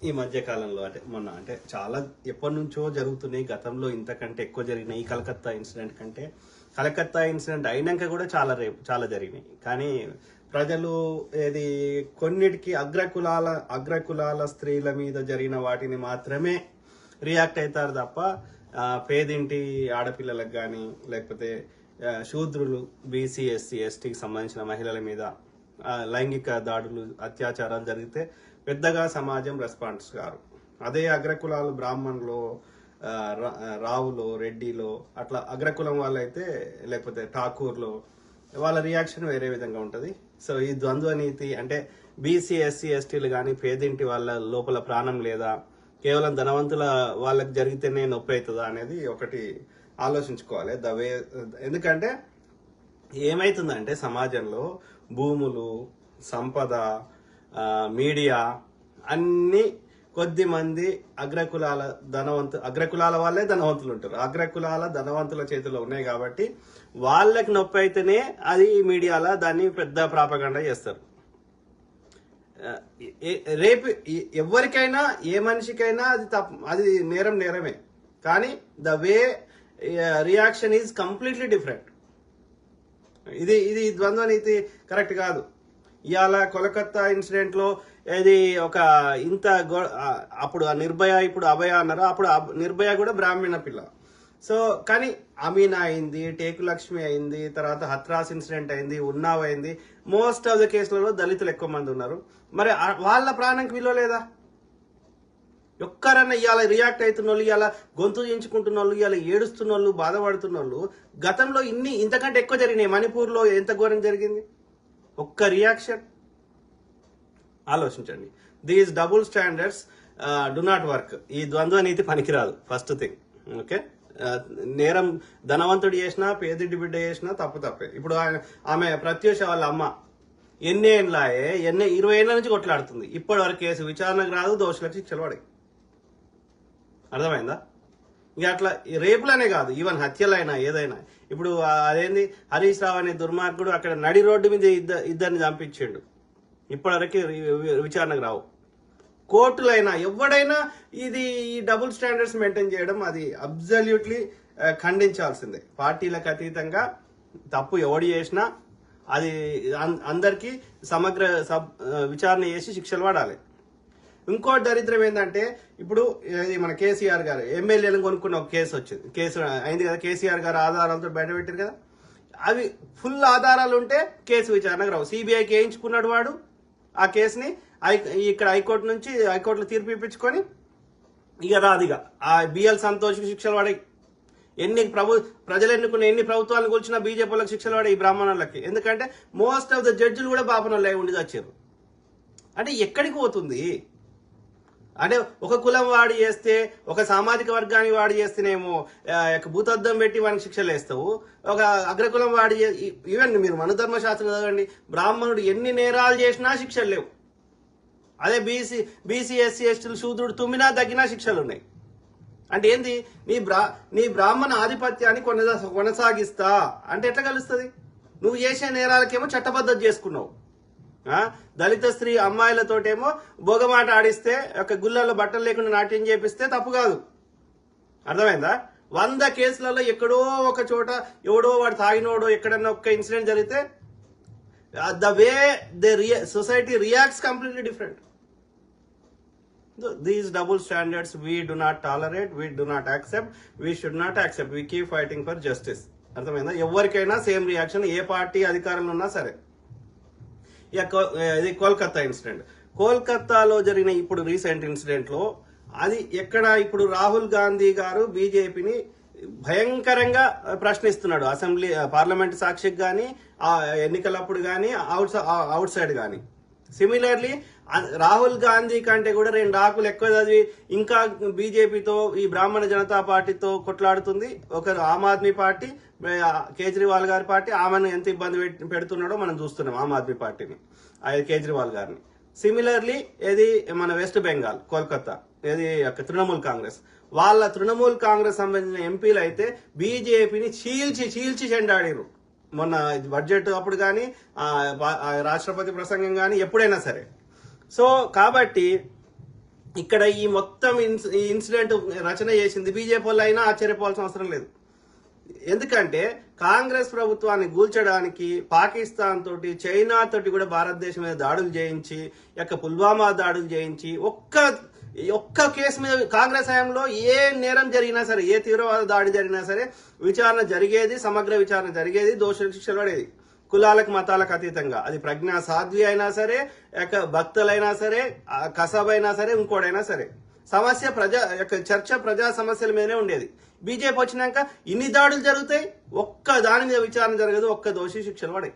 ఈ మధ్య కాలంలో అంటే మొన్న అంటే చాలా ఎప్పటి నుంచో జరుగుతున్నాయి. గతంలో ఇంతకంటే ఎక్కువ జరిగినాయి. ఈ కలకత్తా ఇన్సిడెంట్ కంటే కలకత్తా ఇన్సిడెంట్ అయినాక కూడా చాలా జరిగినాయి. కానీ ప్రజలు ఏది కొన్నిటికి అగ్రకులాల స్త్రీల మీద జరిగిన వాటిని మాత్రమే రియాక్ట్ అవుతారు తప్ప పేదింటి ఆడపిల్లలకు కానీ లేకపోతే శూద్రులు బీసీ ఎస్సీ ఎస్టీకి సంబంధించిన మహిళల మీద లైంగిక దాడులు అత్యాచారాలు జరిగితే పెద్దగా సమాజం రెస్పాన్స్ గారు. అదే అగ్రకులాలు బ్రాహ్మణులు రావులో రెడ్డిలో అట్లా అగ్రకులం వాళ్ళైతే లేకపోతే ఠాకూర్లో వాళ్ళ రియాక్షన్ వేరే విధంగా ఉంటుంది. సో ఈ ద్వంద్వ నీతి అంటే బీసీ ఎస్సీ ఎస్టీలు కానీ పేదింటి వాళ్ళ లోపల ప్రాణం లేదా కేవలం ధనవంతుల వాళ్ళకి జరిగితేనే నొప్పి అవుతుందా అనేది ఒకటి ఆలోచించుకోవాలి. ఎందుకంటే ఏమైతుందంటే సమాజంలో భూములు సంపద మీడియా అన్ని కొద్ది మంది అగ్రకులాల వాళ్ళే ధనవంతులు ఉంటారు. అగ్రకులాల ధనవంతుల చేతిలో ఉన్నాయి కాబట్టి వాళ్ళకి నొప్పి అయితేనే అది మీడియాలో దాన్ని పెద్ద ప్రాపగండా చేస్తారు. రేపు ఎవరికైనా ఏ మనిషికైనా అది నేరమే. కానీ the way reaction is completely different. ఇది ద్వంద్వ నీతి కరెక్ట్ కాదు. ఇవాళ కోల్కతా ఇన్సిడెంట్ లో ఇది ఒక అప్పుడు నిర్భయ ఇప్పుడు అభయ అన్నారు. అప్పుడు నిర్భయ కూడా బ్రాహ్మణ పిల్ల. సో కానీ అమీనా అయింది, టేకులక్ష్మి అయింది, తర్వాత హత్రాస్ ఇన్సిడెంట్ అయింది, ఉన్నావ్ అయింది. మోస్ట్ ఆఫ్ ద కేసులలో దళితులు ఎక్కువ మంది ఉన్నారు. మరి వాళ్ళ ప్రాణానికి విలువ లేదా? ఒక్కరన్నా ఇవాళ రియాక్ట్ అవుతున్న వాళ్ళు, ఇవాళ గొంతు దించుకుంటున్న వాళ్ళు, ఇవాళ ఏడుస్తున్న వాళ్ళు, బాధపడుతున్న వాళ్ళు గతంలో ఇంతకంటే ఎక్కువ జరిగినాయి. మణిపూర్లో ఎంత ఘోరం జరిగింది? ఒక్క రియాక్షన్ ఆలోచించండి. These double standards do not work. ఈ ద్వంద్వ నీతి పనికిరాదు. First thing. ఓకే, నేరం ధనవంతుడు చేసినా పేదింటి బిడ్డ చేసినా తప్పే. ఇప్పుడు ఆమె ప్రత్యూష వాళ్ళ అమ్మ ఎన్ని 20 ఏళ్ల నుంచి కొట్లాడుతుంది. ఇప్పటి వరకు కేసు విచారణకు రాదు, దోషులకు శిక్షలు పడాయి. అర్థమైందా? ఇంకా అట్లా రేపులనే కాదు, ఈవెన్ హత్యలైనా ఏదైనా. ఇప్పుడు అదేంది హరీష్ రావు అనే దుర్మార్గుడు అక్కడ నడి రోడ్డు మీద ఇద్దరిని చంపించిండు. ఇప్పటివరకు విచారణకు రావు. కోర్టులైనా ఎవడైనా ఈ డబుల్ స్టాండర్డ్స్ మెయింటైన్ చేయడం అది అబ్జల్యూట్లీ ఖండించాల్సిందే. పార్టీలకు అతీతంగా తప్పు ఎవడు చేసినా అది అందరికీ సమగ్ర విచారణ చేసి శిక్షలు పడాలి. ఇంకోటి దరిద్రం ఏంటంటే ఇప్పుడు మన కేసీఆర్ గారు ఎమ్మెల్యేలను కొనుక్కున్న ఒక కేసు అయింది కదా. కేసీఆర్ గారు ఆధారాలతో బయటపెట్టారు కదా. అవి ఫుల్ ఆధారాలు ఉంటే కేసు విచారణకు రావు. సిబిఐకి వేయించుకున్నాడు వాడు ఆ కేసుని. ఇక్కడ హైకోర్టులో తీర్పు ఇప్పించుకొని ఇక రాదిగా ఆ బిఎల్ సంతోష్ శిక్షలు పడాయి. ప్రజలు ఎన్నుకున్న ఎన్ని ప్రభుత్వాలను కూర్చున్నా బీజేపీలకు శిక్షలు పడాయి ఈ బ్రాహ్మణులకి. ఎందుకంటే మోస్ట్ ఆఫ్ ద జడ్జిలు కూడా బాపనోళ్ళు ఉండి వచ్చారు. అంటే ఎక్కడికి పోతుంది? అంటే ఒక కులం వాడి చేస్తే, ఒక సామాజిక వర్గాన్ని వాడి చేస్తేనేమో భూతద్దం పెట్టి వానికి శిక్షలు వేస్తావు. ఒక అగ్రకులం వాడి ఈవెన్ మీరు మనుధర్మశాస్త్రం చదవండి, బ్రాహ్మణుడు ఎన్ని నేరాలు చేసినా శిక్షలు లేవు. అదే బీసీ ఎస్సీ ఎస్టీలు శూద్రుడు తుమ్మినా తగ్గినా శిక్షలు ఉన్నాయి. అంటే ఏంది? నీ బ్రాహ్మణ ఆధిపత్యాన్ని కొనసాగిస్తా అంటే ఎట్లా కలుస్తుంది? నువ్వు చేసే నేరాలకేమో చట్టబద్ధత చేసుకున్నావు. దళిత స్త్రీ అమ్మాయిలతోటేమో భోగమాట ఆడిస్తే, ఒక గుళ్ళల్లో బట్టలు లేకుండా నాట్యం చేపిస్తే తప్పు కాదు. అర్థమైందా? 100 కేసులలో ఎక్కడో ఒక చోట ఎవడో వాడు తాగినోడో ఎక్కడన్నా ఒక్క ఇన్సిడెంట్ జరిగితే the way society reacts completely different. These double standards we do not tolerate, we do not accept, we should not accept. We keep fighting for justice. అర్థమైందా? ఎవరికైనా సేమ్ రియాక్షన్, ఏ పార్టీ అధికారంలో ఉన్నా సరే. ఇది కోల్కతా ఇన్సిడెంట్. కోల్కతాలో జరిగిన ఇప్పుడు రీసెంట్ ఇన్సిడెంట్ లో అది ఎక్కడ ఇప్పుడు రాహుల్ గాంధీ గారు బీజేపీని భయంకరంగా ప్రశ్నిస్తున్నాడు. అసెంబ్లీ పార్లమెంట్ సాక్షికి కానీ ఎన్నికలప్పుడు కానీ అవుట్ సైడ్ కానీ. సిమిలర్లీ రాహుల్ గాంధీ కంటే కూడా 2 ఆకులు ఎక్కువ చదివి ఇంకా బీజేపీతో ఈ బ్రాహ్మణ జనతా పార్టీతో కొట్లాడుతుంది. ఒకరు ఆమ్ ఆద్మీ పార్టీ, కేజ్రీవాల్ గారి పార్టీ. ఆమెను ఎంత ఇబ్బంది పెడుతున్నాడో మనం చూస్తున్నాం, ఆమ్ ఆద్మీ పార్టీని, కేజ్రీవాల్ గారిని. సిమిలర్లీ ఏది మన వెస్ట్ బెంగాల్ కోల్కతా ఏది తృణమూల్ కాంగ్రెస్, వాళ్ళ తృణమూల్ కాంగ్రెస్ సంబంధించిన ఎంపీలు అయితే బీజేపీని చీల్చి చెండాడిరు. మొన్న బడ్జెట్ అప్పుడు కానీ రాష్ట్రపతి ప్రసంగం కానీ ఎప్పుడైనా సరే. సో కాబట్టి ఇక్కడ ఈ మొత్తం ఈ ఇన్సిడెంట్ రచన చేసింది బీజేపీ వాళ్ళు అయినా ఆశ్చర్యపోవాల్సిన అవసరం లేదు. ఎందుకంటే కాంగ్రెస్ ప్రభుత్వాన్ని కూల్చడానికి పాకిస్తాన్ తోటి, చైనా తోటి కూడా భారతదేశం మీద దాడులు చేయించి, పుల్వామా దాడులు చేయించి, ఒక్క కేసు మీద కాంగ్రెస్ హయాంలో ఏ నేరం జరిగినా సరే, ఏ తీవ్రవాద దాడి జరిగినా సరే విచారణ జరిగేది, సమగ్ర విచారణ జరిగేది, దోషులకు శిక్షలు పడేది. కులాలకు మతాలకు అతీతంగా, అది ప్రజ్ఞా సాధ్వి అయినా సరే, భక్తులైనా సరే, కసబ్ అయినా సరే, ఇంకోడైనా సరే, సమస్య చర్చ ప్రజా సమస్యల మీదనే ఉండేది. బీజేపీ వచ్చినాక ఇన్ని దాడులు జరుగుతాయి, ఒక్క దాని మీద విచారణ జరగదు, ఒక్క దోషి శిక్షలు పడాయి.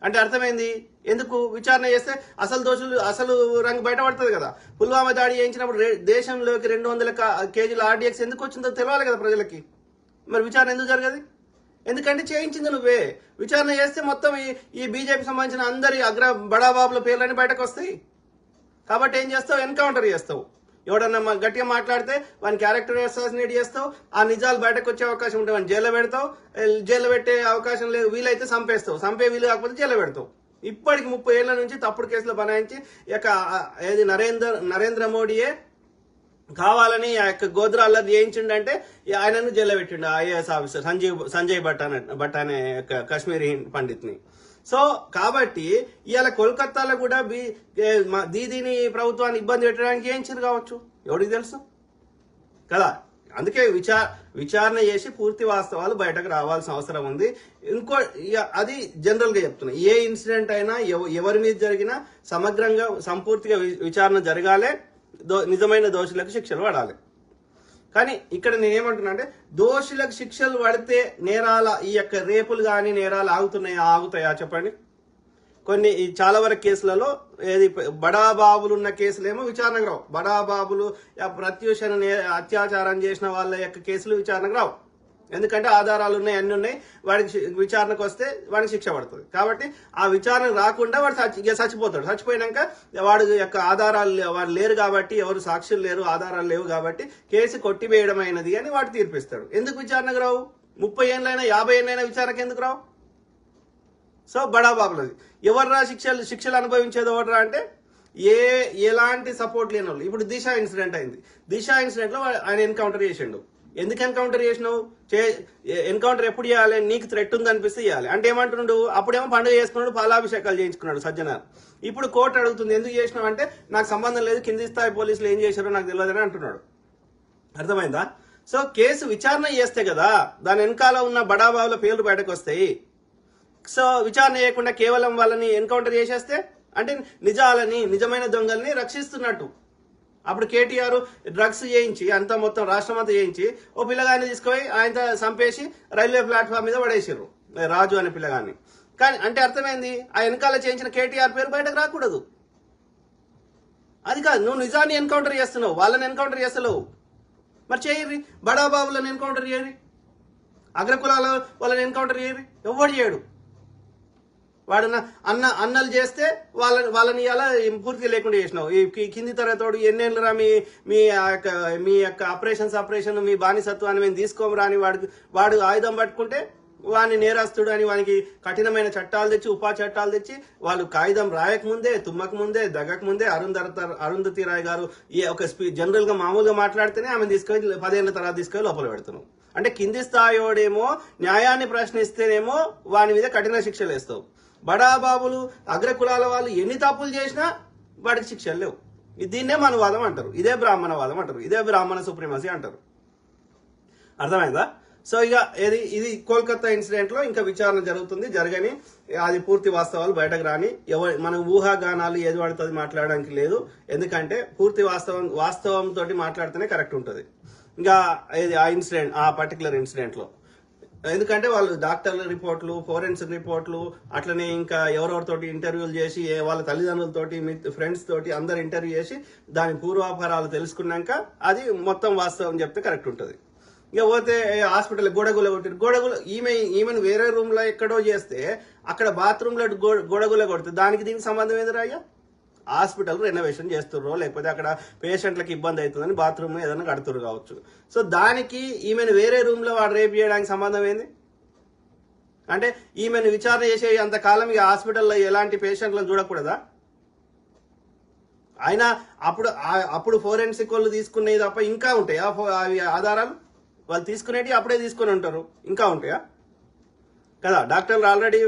అంటే అర్థమైంది ఎందుకు విచారణ చేస్తే అసలు దోషులు అసలు రంగు బయటపడుతుంది కదా. పుల్వామా దాడి చేయించినప్పుడు దేశంలోకి 200 కేజీల ఆర్డీఎక్స్ ఎందుకు వచ్చిందో తెలియాలి కదా ప్రజలకి. మరి విచారణ ఎందుకు జరగదు? ఎందుకంటే చేయించింది నువ్వే. విచారణ చేస్తే మొత్తం ఈ బీజేపీ సంబంధించిన అందరి బడాబాబుల పేర్లని బయటకు వస్తాయి. కాబట్టి ఏం చేస్తావు? ఎన్కౌంటర్ చేస్తావు. ఎవడన్నా గట్టిగా మాట్లాడితే వాని క్యారెక్టర్ అసాసినేట్ చేస్తావు. ఆ నిజాలు బయటకు వచ్చే అవకాశం ఉంటే వాడిని జైల్లో పెడతావు. జైల్లో పెట్టే అవకాశం లేదు, వీలైతే చంపేస్తావు. చంపే వీలు కాకపోతే జైల్లో పెడతావు. ఇప్పటికి 30 ఏళ్ల నుంచి తప్పుడు కేసులు బనాయించి ఏది నరేంద్ర మోడీయే కావాలని గోద్రా అల్లరి చేయించిండంటే ఆయనను జైల్లో పెట్టిండు ఐఏఎస్ ఆఫీసర్ సంజయ్ భట్ అనే కాశ్మీరీ పండిత్ని. సో కాబట్టి ఇవాళ కోల్కతాలో కూడా దీదీని ప్రభుత్వాన్ని ఇబ్బంది పెట్టడానికి చేయించారు కావచ్చు, ఎవరికి తెలుసు కదా. అందుకే విచారణ చేసి పూర్తి వాస్తవాలు బయటకు రావాల్సిన అవసరం ఉంది. అది జనరల్ గా చెప్తున్నా, ఏ ఇన్సిడెంట్ అయినా ఎవరి మీద జరిగినా సమగ్రంగా సంపూర్తిగా విచారణ జరగాలి, నిజమైన దోషులకు శిక్షలు పడాలి. కానీ ఇక్కడ నేనేమంటున్నా అంటే, దోషులకు శిక్షలు పడితే నేరాల రేపులు కానీ నేరాలు ఆగుతాయా చెప్పండి? కొన్ని చాలా వరకు కేసులలో బడాబాబులు ఉన్న కేసులేమో విచారణకు రావు. బడాబాబులు ప్రత్యూషణ అత్యాచారం చేసిన వాళ్ళ కేసులు విచారణకు రావు. ఎందుకంటే ఆధారాలు ఉన్నాయి, అన్ని ఉన్నాయి. వాడికి విచారణకు వస్తే వాడికి శిక్ష పడుతుంది. కాబట్టి ఆ విచారణ రాకుండా వాడు చచ్చిపోతాడు. చచ్చిపోయినాక వాడు ఆధారాలు వాడు లేరు కాబట్టి, ఎవరు సాక్షులు లేరు, ఆధారాలు లేవు కాబట్టి కేసు కొట్టివేయడం అయినది అని వాడు తీర్పిస్తాడు. ఎందుకు విచారణకు రావు? 30 ఏళ్ళైనా 50 ఏళ్ళైనా విచారణకు ఎందుకు రావు? సో బడాబాబులది ఎవర్రా శిక్షలు అనుభవించేది ఎవర్రా అంటే ఎలాంటి సపోర్ట్ లేని వాళ్ళు. ఇప్పుడు దిశ ఇన్సిడెంట్ అయింది. దిశ ఇన్సిడెంట్ లో ఆయన ఎన్కౌంటర్ చేసిండు. ఎందుకు ఎన్కౌంటర్ చేసినావు? ఎన్కౌంటర్ ఎప్పుడు చేయాలి? నీకు థ్రెట్ ఉంది అనిపిస్తే చేయాలి. అంటే ఏమంటున్నాడు? అప్పుడేమో పండుగ చేసుకున్నాడు, పాలాభిషేకాలు చేయించుకున్నాడు సజ్జనార్. ఇప్పుడు కోర్టు అడుగుతుంది ఎందుకు చేసినావు అంటే నాకు సంబంధం లేదు, కింది స్థాయి పోలీసులు ఏం చేశారో నాకు తెలియదని అంటున్నాడు. అర్థమైందా? సో కేసు విచారణ చేస్తే కదా దాని వెనకాల ఉన్న బడాబాబుల పేర్లు బయటకు వస్తాయి. సో విచారణ చేయకుండా కేవలం వాళ్ళని ఎన్కౌంటర్ చేసేస్తే అంటే నిజమైన దొంగల్ని రక్షిస్తున్నట్టు. అప్పుడు కేటీఆర్ డ్రగ్స్ చేయించి అంతా మొత్తం రాష్ట్రం అంతా చేయించి ఓ పిల్లగాన్ని తీసుకుపోయి ఆయన చంపేసి రైల్వే ప్లాట్ఫామ్ మీద పడేసారు, రాజు అనే పిల్లగాన్ని. కానీ అంటే అర్థమైంది, ఆ వెనకాల చేయించిన కేటీఆర్ పేరు బయటకు రాకూడదు. అది కాదు, నువ్వు నిజాన్ని ఎన్కౌంటర్ చేస్తున్నావు, వాళ్ళని ఎన్కౌంటర్ చేస్తలేవు. మరి చేయరి, బడాబాబులను ఎన్కౌంటర్ చేయరి, అగ్రకులాల వాళ్ళని ఎన్కౌంటర్ చేయరి, ఎవడు చేయడు. వాడు అన్నలు చేస్తే వాళ్ళని ఇలా పూర్తిగా లేకుండా చేసినావు. ఈ కింది తరగతోడు ఎన్నేళ్ళరా మీ యొక్క ఆపరేషన్ మీ బానిసత్వాన్ని మేము తీసుకోము రాని వాడు ఆయుధం పట్టుకుంటే వాడిని నేరస్తుడు అని వానికి కఠినమైన చట్టాలు తెచ్చి, ఉపా చట్టాలు తెచ్చి, వాళ్ళు కాగితం రాయకముందే, తుమ్మకముందే, దగ్గకముందే అరుంధతి రాయ్ గారు జనరల్ గా మామూలుగా మాట్లాడితేనే ఆమె తీసుకొని 10 ఏళ్ల తర్వాత తీసుకొని లోపల పెడుతున్నావు. అంటే కింది స్థాయిడేమో న్యాయాన్ని ప్రశ్నిస్తేనేమో వాని మీద కఠిన శిక్షలు వేస్తావు. బడాబాబులు అగ్రకులాల వాళ్ళు ఎన్ని తప్పులు చేసినా వాడికి శిక్షలు లేవు. దీన్నే మనవాదం అంటారు, ఇదే బ్రాహ్మణవాదం అంటారు, ఇదే బ్రాహ్మణ సుప్రీమసీ అంటారు. అర్థమైందా? సో ఇది కోల్కతా ఇన్సిడెంట్ లో ఇంకా విచారణ జరగని అది పూర్తి వాస్తవాలు బయటకు రాని, మన ఊహాగానాలు ఏది పడుతుంది మాట్లాడడానికి లేదు. ఎందుకంటే పూర్తి వాస్తవంతో మాట్లాడితేనే కరెక్ట్ ఉంటుంది. ఇంకా ఆ పర్టికులర్ ఇన్సిడెంట్ లో ఎందుకంటే వాళ్ళు డాక్టర్ల రిపోర్ట్లు, ఫోరెన్సిక్ రిపోర్ట్లు, అట్లనే ఇంకా ఎవరెవరితోటి ఇంటర్వ్యూలు చేసి వాళ్ళ తల్లిదండ్రులతోటి ఫ్రెండ్స్ తోటి అందరు ఇంటర్వ్యూ చేసి దాని పూర్వాపరాలు తెలుసుకున్నాక అది మొత్తం వాస్తవం చెప్తే కరెక్ట్ ఉంటుంది. ఇక పోతే హాస్పిటల్ గొడగుల కొట్టారు. ఈమెను వేరే రూమ్ లో ఎక్కడో చేస్తే అక్కడ బాత్రూమ్ లో గొడగుల కొడితే దానికి దీనికి సంబంధం ఎదురా? అయ్యా హాస్పిటల్ రెనోవేషన్ చేస్తుర్రో లేకపోతే అక్కడ పేషెంట్లకు ఇబ్బంది అవుతుందని బాత్రూమ్ ఏదైనా కడుతురు కావచ్చు. సో దానికి ఈమెను వేరే రూమ్ లో వాడు రేపు చేయడానికి సంబంధం ఏంది? అంటే ఈమెను విచారణ చేసే అంతకాలం ఈ హాస్పిటల్లో ఎలాంటి పేషెంట్లను చూడకూడదా? అయినా అప్పుడు ఫోరెన్సిక్ వాళ్ళు తీసుకునేది తప్ప ఇంకా ఉంటాయా అవి ఆధారాలు? వాళ్ళు తీసుకునేవి అప్పుడే తీసుకుని ఉంటారు, ఇంకా ఉంటాయా కదా? డాక్టర్లు ఆల్రెడీ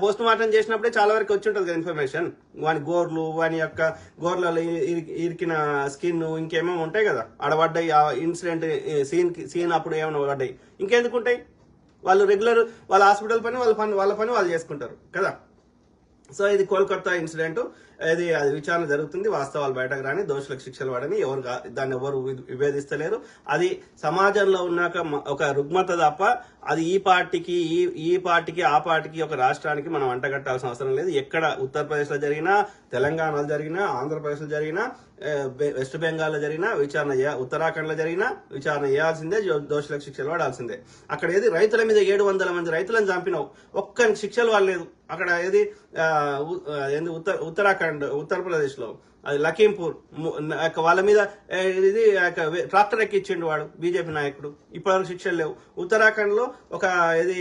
పోస్ట్ మార్టం చేసినప్పుడే చాలా వరకు వచ్చి ఉంటుంది కదా ఇన్ఫర్మేషన్. వాని గోర్లు, వాని యొక్క గోర్లలో ఇరికిన స్కిన్, ఇంకేమేమో ఉంటాయి కదా ఆడబడ్డాయి, ఆ ఇన్సిడెంట్ సీన్ అప్పుడు ఏమైనా పడ్డాయి, ఇంకెందుకు ఉంటాయి? వాళ్ళు రెగ్యులర్ వాళ్ళ హాస్పిటల్ పని వాళ్ళ పని వాళ్ళు చేసుకుంటారు కదా. సో ఇది కోల్కతా ఇన్సిడెంట్, అది విచారణ జరుగుతుంది. వాస్తవాలు బయటకు రాని, దోషులకు శిక్షలు పడని దాన్ని ఎవరు విభేదిస్తలేరు. అది సమాజంలో ఉన్నాక ఒక రుగ్మత తప్ప అది ఈ పార్టీకి ఆ పార్టీకి ఒక రాష్ట్రానికి మనం అంటగట్టాల్సిన అవసరం లేదు. ఎక్కడ ఉత్తరప్రదేశ్లో జరిగినా, తెలంగాణలో జరిగినా, ఆంధ్రప్రదేశ్లో జరిగినా, వెస్ట్ బెంగాల్లో జరిగినా విచారణ ఉత్తరాఖండ్లో జరిగినా విచారణ చేయాల్సిందే, దోషులకు శిక్షలు పడాల్సిందే. అక్కడ ఏది రైతుల మీద 700 మంది రైతులను చంపినావు, ఒక్కరికి శిక్షలు పడలేదు. అక్కడ ఏది ఉత్తరప్రదేశ్ లో అది లఖీంపూర్ వాళ్ళ మీద ఇది ట్రాక్టర్ ఎక్కిచ్చిండు వాడు బీజేపీ నాయకుడు, ఇప్పటివరకు శిక్షలు లేవు. ఉత్తరాఖండ్ లో ఒక ఇది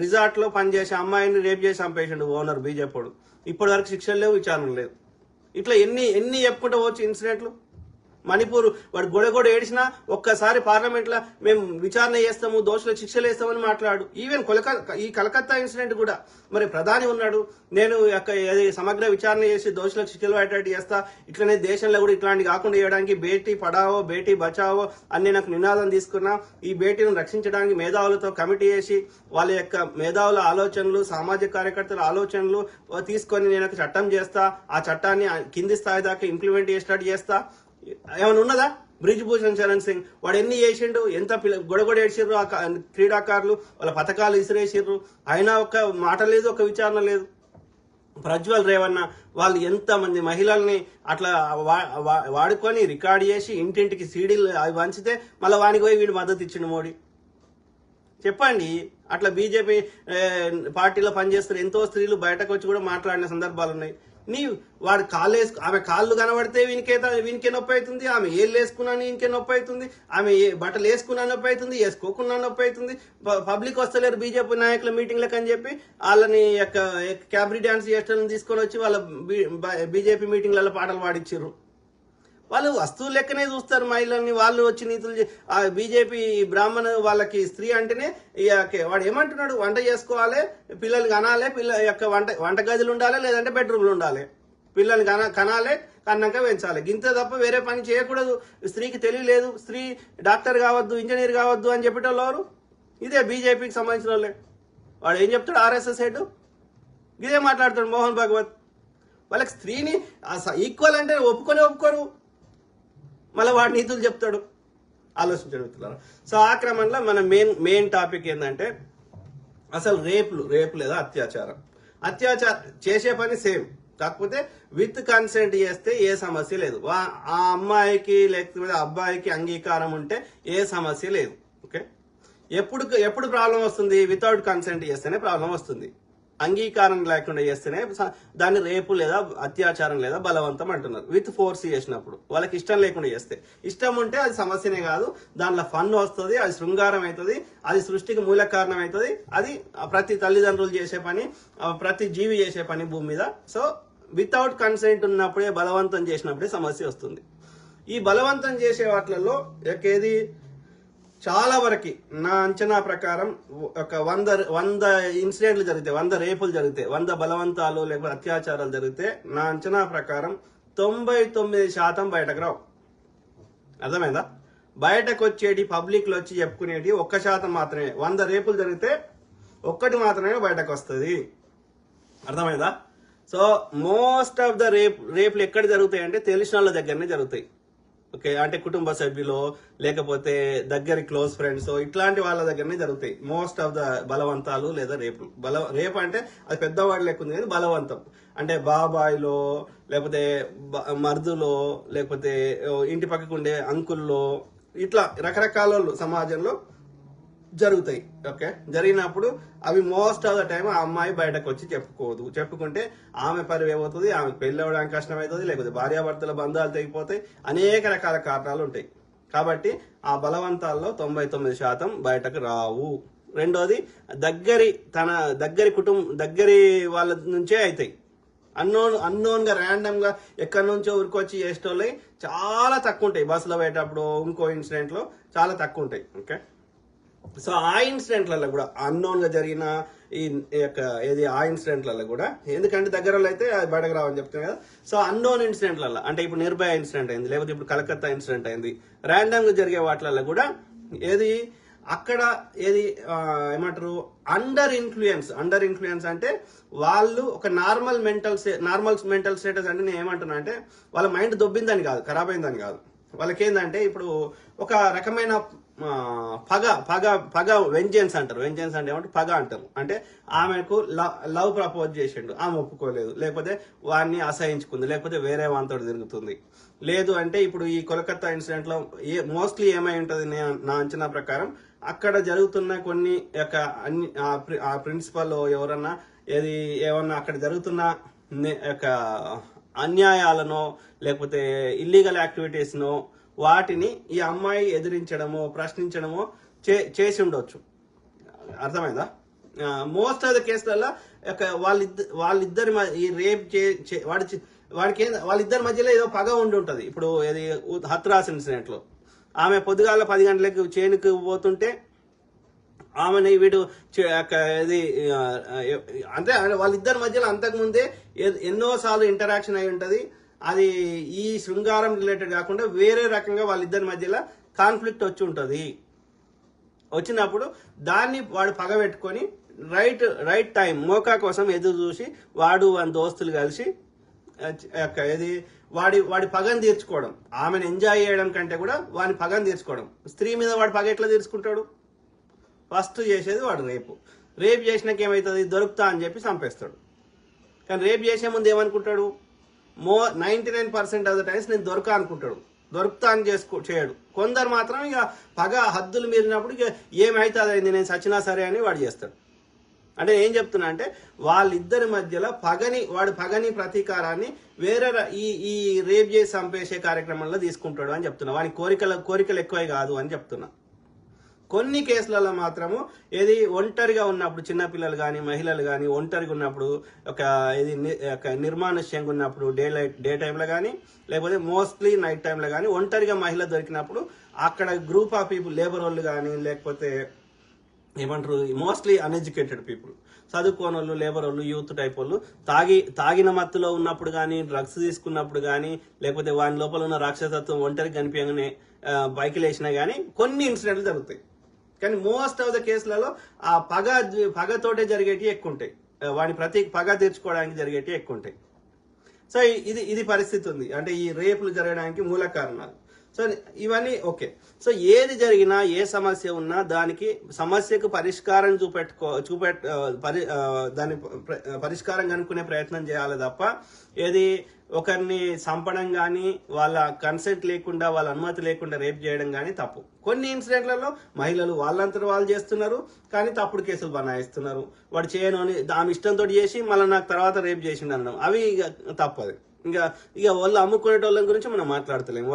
రిసార్ట్ లో పనిచేసే అమ్మాయిని రేప్ చేసి చంపేసిండు ఓనర్ బీజేపీ వాడు, ఇప్పటివరకు శిక్షలు లేవు, విచారణ లేదు. ఇట్లా ఎన్ని చెప్పుకుంటూ పోవచ్చు ఇన్సిడెంట్లు. మణిపూర్ వాడు గొడగొడ ఏడిచినా ఒక్కసారి పార్లమెంట్ లో మేము విచారణ చేస్తాము, దోషులకు శిక్షలు వేస్తామని మాట్లాడు. ఈవెన్ ఈ కలకత్తా ఇన్సిడెంట్ కూడా మరి ప్రధాని ఉన్నాడు, నేను సమగ్ర విచారణ చేసి దోషులకు శిక్షలు పడేటట్టు చేస్తా, ఇట్లనే దేశంలో కూడా ఇట్లాంటి కాకుండా చేయడానికి బేటీ పడావో బేటీ బచావో అని నాకు నినాదం తీసుకున్నా. ఈ బేటీని రక్షించడానికి మేధావులతో కమిటీ చేసి వాళ్ళ యొక్క మేధావుల ఆలోచనలు, సామాజిక కార్యకర్తల ఆలోచనలు తీసుకొని నేను ఒక చట్టం చేస్తా, ఆ చట్టాన్ని కింది స్థాయి దాకా ఇంప్లిమెంట్ చేసేటట్టు చేస్తా. ఏమైనా ఉన్నదా? బ్రిజ్ భూషణ్ చరణ్ సింగ్ వాడు ఎన్ని చేసిండు, ఎంత గొడగొడ ఏడ్చిర్రు ఆ క్రీడాకారులు, వాళ్ళ పథకాలు ఇసిరేసిర్రు, అయినా ఒక్క మాట లేదు, ఒక విచారణ లేదు. ప్రజ్వల్ రేవన్న వాళ్ళు ఎంతమంది మహిళల్ని అట్లా వాడుకొని రికార్డ్ చేసి ఇంటింటికి సీడీలు అవి వంచితే మళ్ళీ వానికి పోయి వీడు మద్దతు ఇచ్చిండు మోడీ. చెప్పండి, అట్లా బీజేపీ పార్టీలో పనిచేస్తున్న ఎంతో స్త్రీలు బయటకు వచ్చి కూడా మాట్లాడిన సందర్భాలు ఉన్నాయి. వాడు ఆమె కాళ్ళు కనబడితే వీనికే నొప్పి అవుతుంది, ఆమె ఏళ్ళు వేసుకున్నాను ఇంకే నొప్పి అవుతుంది, ఆమె బట్టలు వేసుకున్నా నొప్పి అవుతుంది, వేసుకోకున్నా నొప్పి అవుతుంది. పబ్లిక్ వస్తలేరు బీజేపీ నాయకుల మీటింగ్లకు అని చెప్పి వాళ్ళని క్యాబరీ డాన్స్ చేసేటని తీసుకొని వచ్చి వాళ్ళ బీజేపీ మీటింగ్లలో పాటలు పాడిచ్చారు. వాళ్ళు వస్తువులు లెక్కనే చూస్తారు మహిళల్ని. వాళ్ళు వచ్చి నీతులు బీజేపీ బ్రాహ్మణ వాళ్ళకి స్త్రీ అంటేనే వాడు ఏమంటున్నాడు, వంట చేసుకోవాలి, పిల్లలు కనాలి, వంట గదులు ఉండాలి, లేదంటే బెడ్రూమ్లు ఉండాలి, పిల్లల్ని కనాలి, కన్నాక పెంచాలి, గింతే తప్ప వేరే పని చేయకూడదు. స్త్రీకి తెలియలేదు, స్త్రీ డాక్టర్ కావద్దు, ఇంజనీర్ కావద్దు అని చెప్పేటోళ్ళు ఎవరు? ఇదే బీజేపీకి సంబంధించిన వాళ్ళే. వాడు ఏం చెప్తాడు, ఆర్ఎస్ఎస్ హెడ్ ఇదే మాట్లాడతాడు మోహన్ భగవత్. వాళ్ళకి స్త్రీని ఈక్వల్ అంటే ఒప్పుకోరు, మళ్ళీ వాడి నీతులు చెప్తాడు. ఆలోచించగలుగుతున్నారు. సో ఆ క్రమంలో మన మెయిన్ టాపిక్ ఏంటంటే అసలు రేపు లేదా అత్యాచారం చేసే పని సేమ్, కాకపోతే విత్ కన్సెంట్ చేస్తే ఏ సమస్య లేదు. ఆ అమ్మాయికి లేకపోతే అబ్బాయికి అంగీకారం ఉంటే ఏ సమస్య లేదు. ఓకే, ఎప్పుడు ప్రాబ్లం వస్తుంది? వితౌట్ కన్సెంట్ చేస్తేనే ప్రాబ్లం వస్తుంది. అంగీకారం లేకుండా చేస్తేనే దాన్ని రేపు లేదా అత్యాచారం లేదా బలవంతం అంటున్నారు. విత్ ఫోర్స్ చేసినప్పుడు వాళ్ళకి ఇష్టం లేకుండా చేస్తే, ఇష్టం ఉంటే అది సమస్యనే కాదు, దాంట్లో ఫన్ వస్తుంది, అది శృంగారం అవుతుంది, అది సృష్టికి మూల కారణం అవుతుంది. అది ప్రతి తల్లిదండ్రులు చేసే పని, ప్రతి జీవి చేసే పని భూమి మీద. సో వితౌట్ కన్సెంట్ ఉన్నప్పుడే, బలవంతం చేసినప్పుడే సమస్య వస్తుంది. ఈ బలవంతం చేసే వాటిలలో ఏది చాలా వరకు నా అంచనా ప్రకారం ఒక 100 ఇన్సిడెంట్లు జరిగితే, 100 రేపులు జరిగితే, 100 బలవంతాలు లేకపోతే అత్యాచారాలు జరిగితే నా అంచనా ప్రకారం 99% బయటకు రావు. అర్థమైందా? బయటకు వచ్చేటి, పబ్లిక్ లో వచ్చి చెప్పుకునేటి 1% మాత్రమే. 100 రేపులు జరిగితే 1 మాత్రమే బయటకు వస్తుంది. అర్థమైందా? సో మోస్ట్ ఆఫ్ ద రేపులు ఎక్కడ జరుగుతాయి అంటే తెలిసిన వాళ్ళ దగ్గరనే జరుగుతాయి. ఓకే, అంటే కుటుంబ సభ్యులు లేకపోతే దగ్గరి క్లోజ్ ఫ్రెండ్స్ ఇట్లాంటి వాళ్ళ దగ్గరనే జరుగుతాయి మోస్ట్ ఆఫ్ ద బలవంతాలు లేదా రేపులు. రేపు అంటే అది పెద్దవాడు లెక్కుంది, కానీ బలవంతం అంటే బాబాయిలో లేకపోతే మర్దులో లేకపోతే ఇంటి పక్కకు ఉండే అంకుల్లో ఇట్లా రకరకాల సమాజంలో జరుగుతాయి. ఓకే, జరిగినప్పుడు అవి మోస్ట్ ఆఫ్ ద టైం ఆ అమ్మాయి బయటకు వచ్చి చెప్పుకోదు. చెప్పుకుంటే ఆమె పరివి ఏమవుతుంది, ఆమెకు పెళ్లి అవ్వడానికి కష్టం అవుతుంది, లేకపోతే భార్యాభర్తల బంధాలు తెగిపోతాయి, అనేక రకాల కారణాలు ఉంటాయి. కాబట్టి ఆ బలవంతాల్లో 99% బయటకు రావు. రెండోది దగ్గరి వాళ్ళ నుంచే అవుతాయి. అన్నోన్ గా ర్యాండమ్ గా ఎక్కడి నుంచో ఉరికొచ్చి చేసేటోళ్ళవి చాలా తక్కువ ఉంటాయి. బస్సులో పోయేటప్పుడు ఇంకో ఇన్సిడెంట్ లో చాలా తక్కువ ఉంటాయి. ఓకే, సో ఆ ఇన్సిడెంట్లలో కూడా అన్నోన్ గా జరిగిన ఈ యొక్క ఏది ఆ ఇన్సిడెంట్లలో కూడా, ఎందుకంటే దగ్గరలో అయితే అది బయటకు రావని చెప్తున్నాను కదా. సో అన్నోన్ ఇన్సిడెంట్లలో అంటే ఇప్పుడు నిర్భయ ఇన్సిడెంట్ అయింది, లేకపోతే ఇప్పుడు కలకత్తా ఇన్సిడెంట్ అయింది, ర్యాండమ్ గా జరిగే వాటిలలో కూడా ఏది అక్కడ ఏది ఏమంటారు అండర్ ఇన్ఫ్లుయెన్స్ అంటే వాళ్ళు ఒక నార్మల్ మెంటల్ స్టేటస్ అంటే నేను ఏమంటున్నా అంటే వాళ్ళ మైండ్ దొబ్బిందని కాదు, ఖరాబ్ అయిందని కాదు. వాళ్ళకి ఏంటంటే ఇప్పుడు ఒక రకమైన పగ వెంజెన్స్ అంటారు. వెంజెన్స్ అంటే ఏమంటే పగ అంటారు. అంటే ఆమెకు లవ్ ప్రపోజ్ చేసిండు, ఆమె ఒప్పుకోలేదు, లేకపోతే వాడిని అసహించుకుంది, లేకపోతే వేరే వానితో తిరుగుతుంది. లేదు అంటే ఇప్పుడు ఈ కోల్కతా ఇన్సిడెంట్ లో మోస్ట్లీ ఏమై ఉంటది నా అంచనా ప్రకారం, అక్కడ జరుగుతున్న కొన్ని యొక్క ఆ ప్రిన్సిపల్ ఎవరన్నా ఏమన్నా అక్కడ జరుగుతున్న యొక్క అన్యాయాలనో లేకపోతే ఇల్లీగల్ యాక్టివిటీస్నో వాటిని ఈ అమ్మాయి ఎదిరించడమో ప్రశ్నించడమో చేసి ఉండొచ్చు. అర్థమైందా? మోస్ట్ ఆఫ్ ద కేసులలో వాళ్ళిద్దరి ఈ రేప్ వాళ్ళిద్దరి మధ్యలో ఏదో పగ ఉండి ఉంటది. ఇప్పుడు ఇది హత్రాస్ ఇన్సిడెంట్ లో ఆమె పొద్దుగాల 10 గంటలకు చేనుకు పోతుంటే ఆమెని వీడు ఇది అంటే వాళ్ళిద్దరి మధ్యలో అంతకుముందే ఎన్నోసార్లు ఇంటరాక్షన్ అయి ఉంటది. అది ఈ శృంగారం రిలేటెడ్ కాకుండా వేరే రకంగా వాళ్ళిద్దరి మధ్యలో కాన్ఫ్లిక్ట్ వచ్చి ఉంటది. వచ్చినప్పుడు దాన్ని వాడు పగ పెట్టుకొని రైట్ టైం మోకా కోసం ఎదురు చూసి వాడు వాని దోస్తులు కలిసి వాడి పగని తీర్చుకోవడం, ఆమెను ఎంజాయ్ చేయడం కంటే కూడా వాని పగని తీర్చుకోవడం. స్త్రీ మీద వాడు పగ ఎట్లా తీర్చుకుంటాడు? ఫస్ట్ చేసేది వాడు రేప్ చేసినాక ఏమవుతుంది, దొరుకుతా అని చెప్పి చంపేస్తాడు. కానీ రేప్ చేసే ముందు ఏమనుకుంటాడు, 99% ఆఫ్ ద టైమ్స్ నేను దొరక అనుకుంటాడు, దొరుకుతా అని చేయడు. కొందరు మాత్రం ఇక పగ హద్దులు మీరినప్పుడు ఇక ఏమైతుంది నేను సచ్చినా సరే అని వాడు చేస్తాడు. అంటే ఏం చెప్తున్నా అంటే వాళ్ళిద్దరి మధ్యలో వాడు పగని ప్రతీకారాన్ని వేరే ఈ రేప్ చేసి చంపేసే కార్యక్రమంలో తీసుకుంటాడు అని చెప్తున్నా. వాడి కోరికలు ఎక్కువే కాదు అని చెప్తున్నా. కొన్ని కేసులలో మాత్రము ఒంటరిగా ఉన్నప్పుడు, చిన్నపిల్లలు కానీ మహిళలు కానీ ఒంటరిగా ఉన్నప్పుడు, ఒక నిర్మానుష్యంగా ఉన్నప్పుడు, డే టైంలో కానీ లేకపోతే మోస్ట్లీ నైట్ టైంలో కానీ ఒంటరిగా మహిళ దొరికినప్పుడు అక్కడ గ్రూప్ ఆఫ్ పీపుల్, లేబర్ వాళ్ళు కానీ లేకపోతే ఏమంటారు మోస్ట్లీ అన్ఎడ్యుకేటెడ్ పీపుల్, చదువుకోని వాళ్ళు, లేబర్ వాళ్ళు, యూత్ టైప్ వాళ్ళు తాగిన మత్తులో ఉన్నప్పుడు కానీ, డ్రగ్స్ తీసుకున్నప్పుడు కానీ, లేకపోతే వాని లోపల ఉన్న రాక్షసత్వం ఒంటరికి కనిపించగానే బైకులు వేసినా కానీ కొన్ని ఇన్సిడెంట్లు జరుగుతాయి. కానీ మోస్ట్ ఆఫ్ ద కేసులలో ఆ పగతోటే జరిగేటివి ఎక్కువ ఉంటాయి. వాడి పగ తీర్చుకోవడానికి జరిగేటివి ఎక్కువ ఉంటాయి. సో ఇది పరిస్థితి ఉంది. అంటే ఈ రేపులు జరగడానికి మూల కారణాలు. సో ఇవన్నీ ఓకే. సో ఏది జరిగినా ఏ సమస్య ఉన్నా దానికి సమస్యకు పరిష్కారం దాని పరిష్కారం కనుక్కునే ప్రయత్నం చేయాలి తప్ప ఒకరిని చంపడం కానీ, వాళ్ళ కన్సెంట్ లేకుండా, వాళ్ళ అనుమతి లేకుండా రేప్ చేయడం కానీ తప్పు. కొన్ని ఇన్సిడెంట్లలో మహిళలు వాళ్ళంతా వాళ్ళు చేస్తున్నారు కానీ తప్పుడు కేసులు బనాయిస్తున్నారు. వాడు చేయను అని ఆమె ఇష్టంతో చేసి మళ్ళీ నాకు తర్వాత రేప్ చేసిండు అనడం, అవి తప్పదు. ఇక వాళ్ళు అమ్ముకునేటోళ్ళ గురించి మనం మాట్లాడతలేము.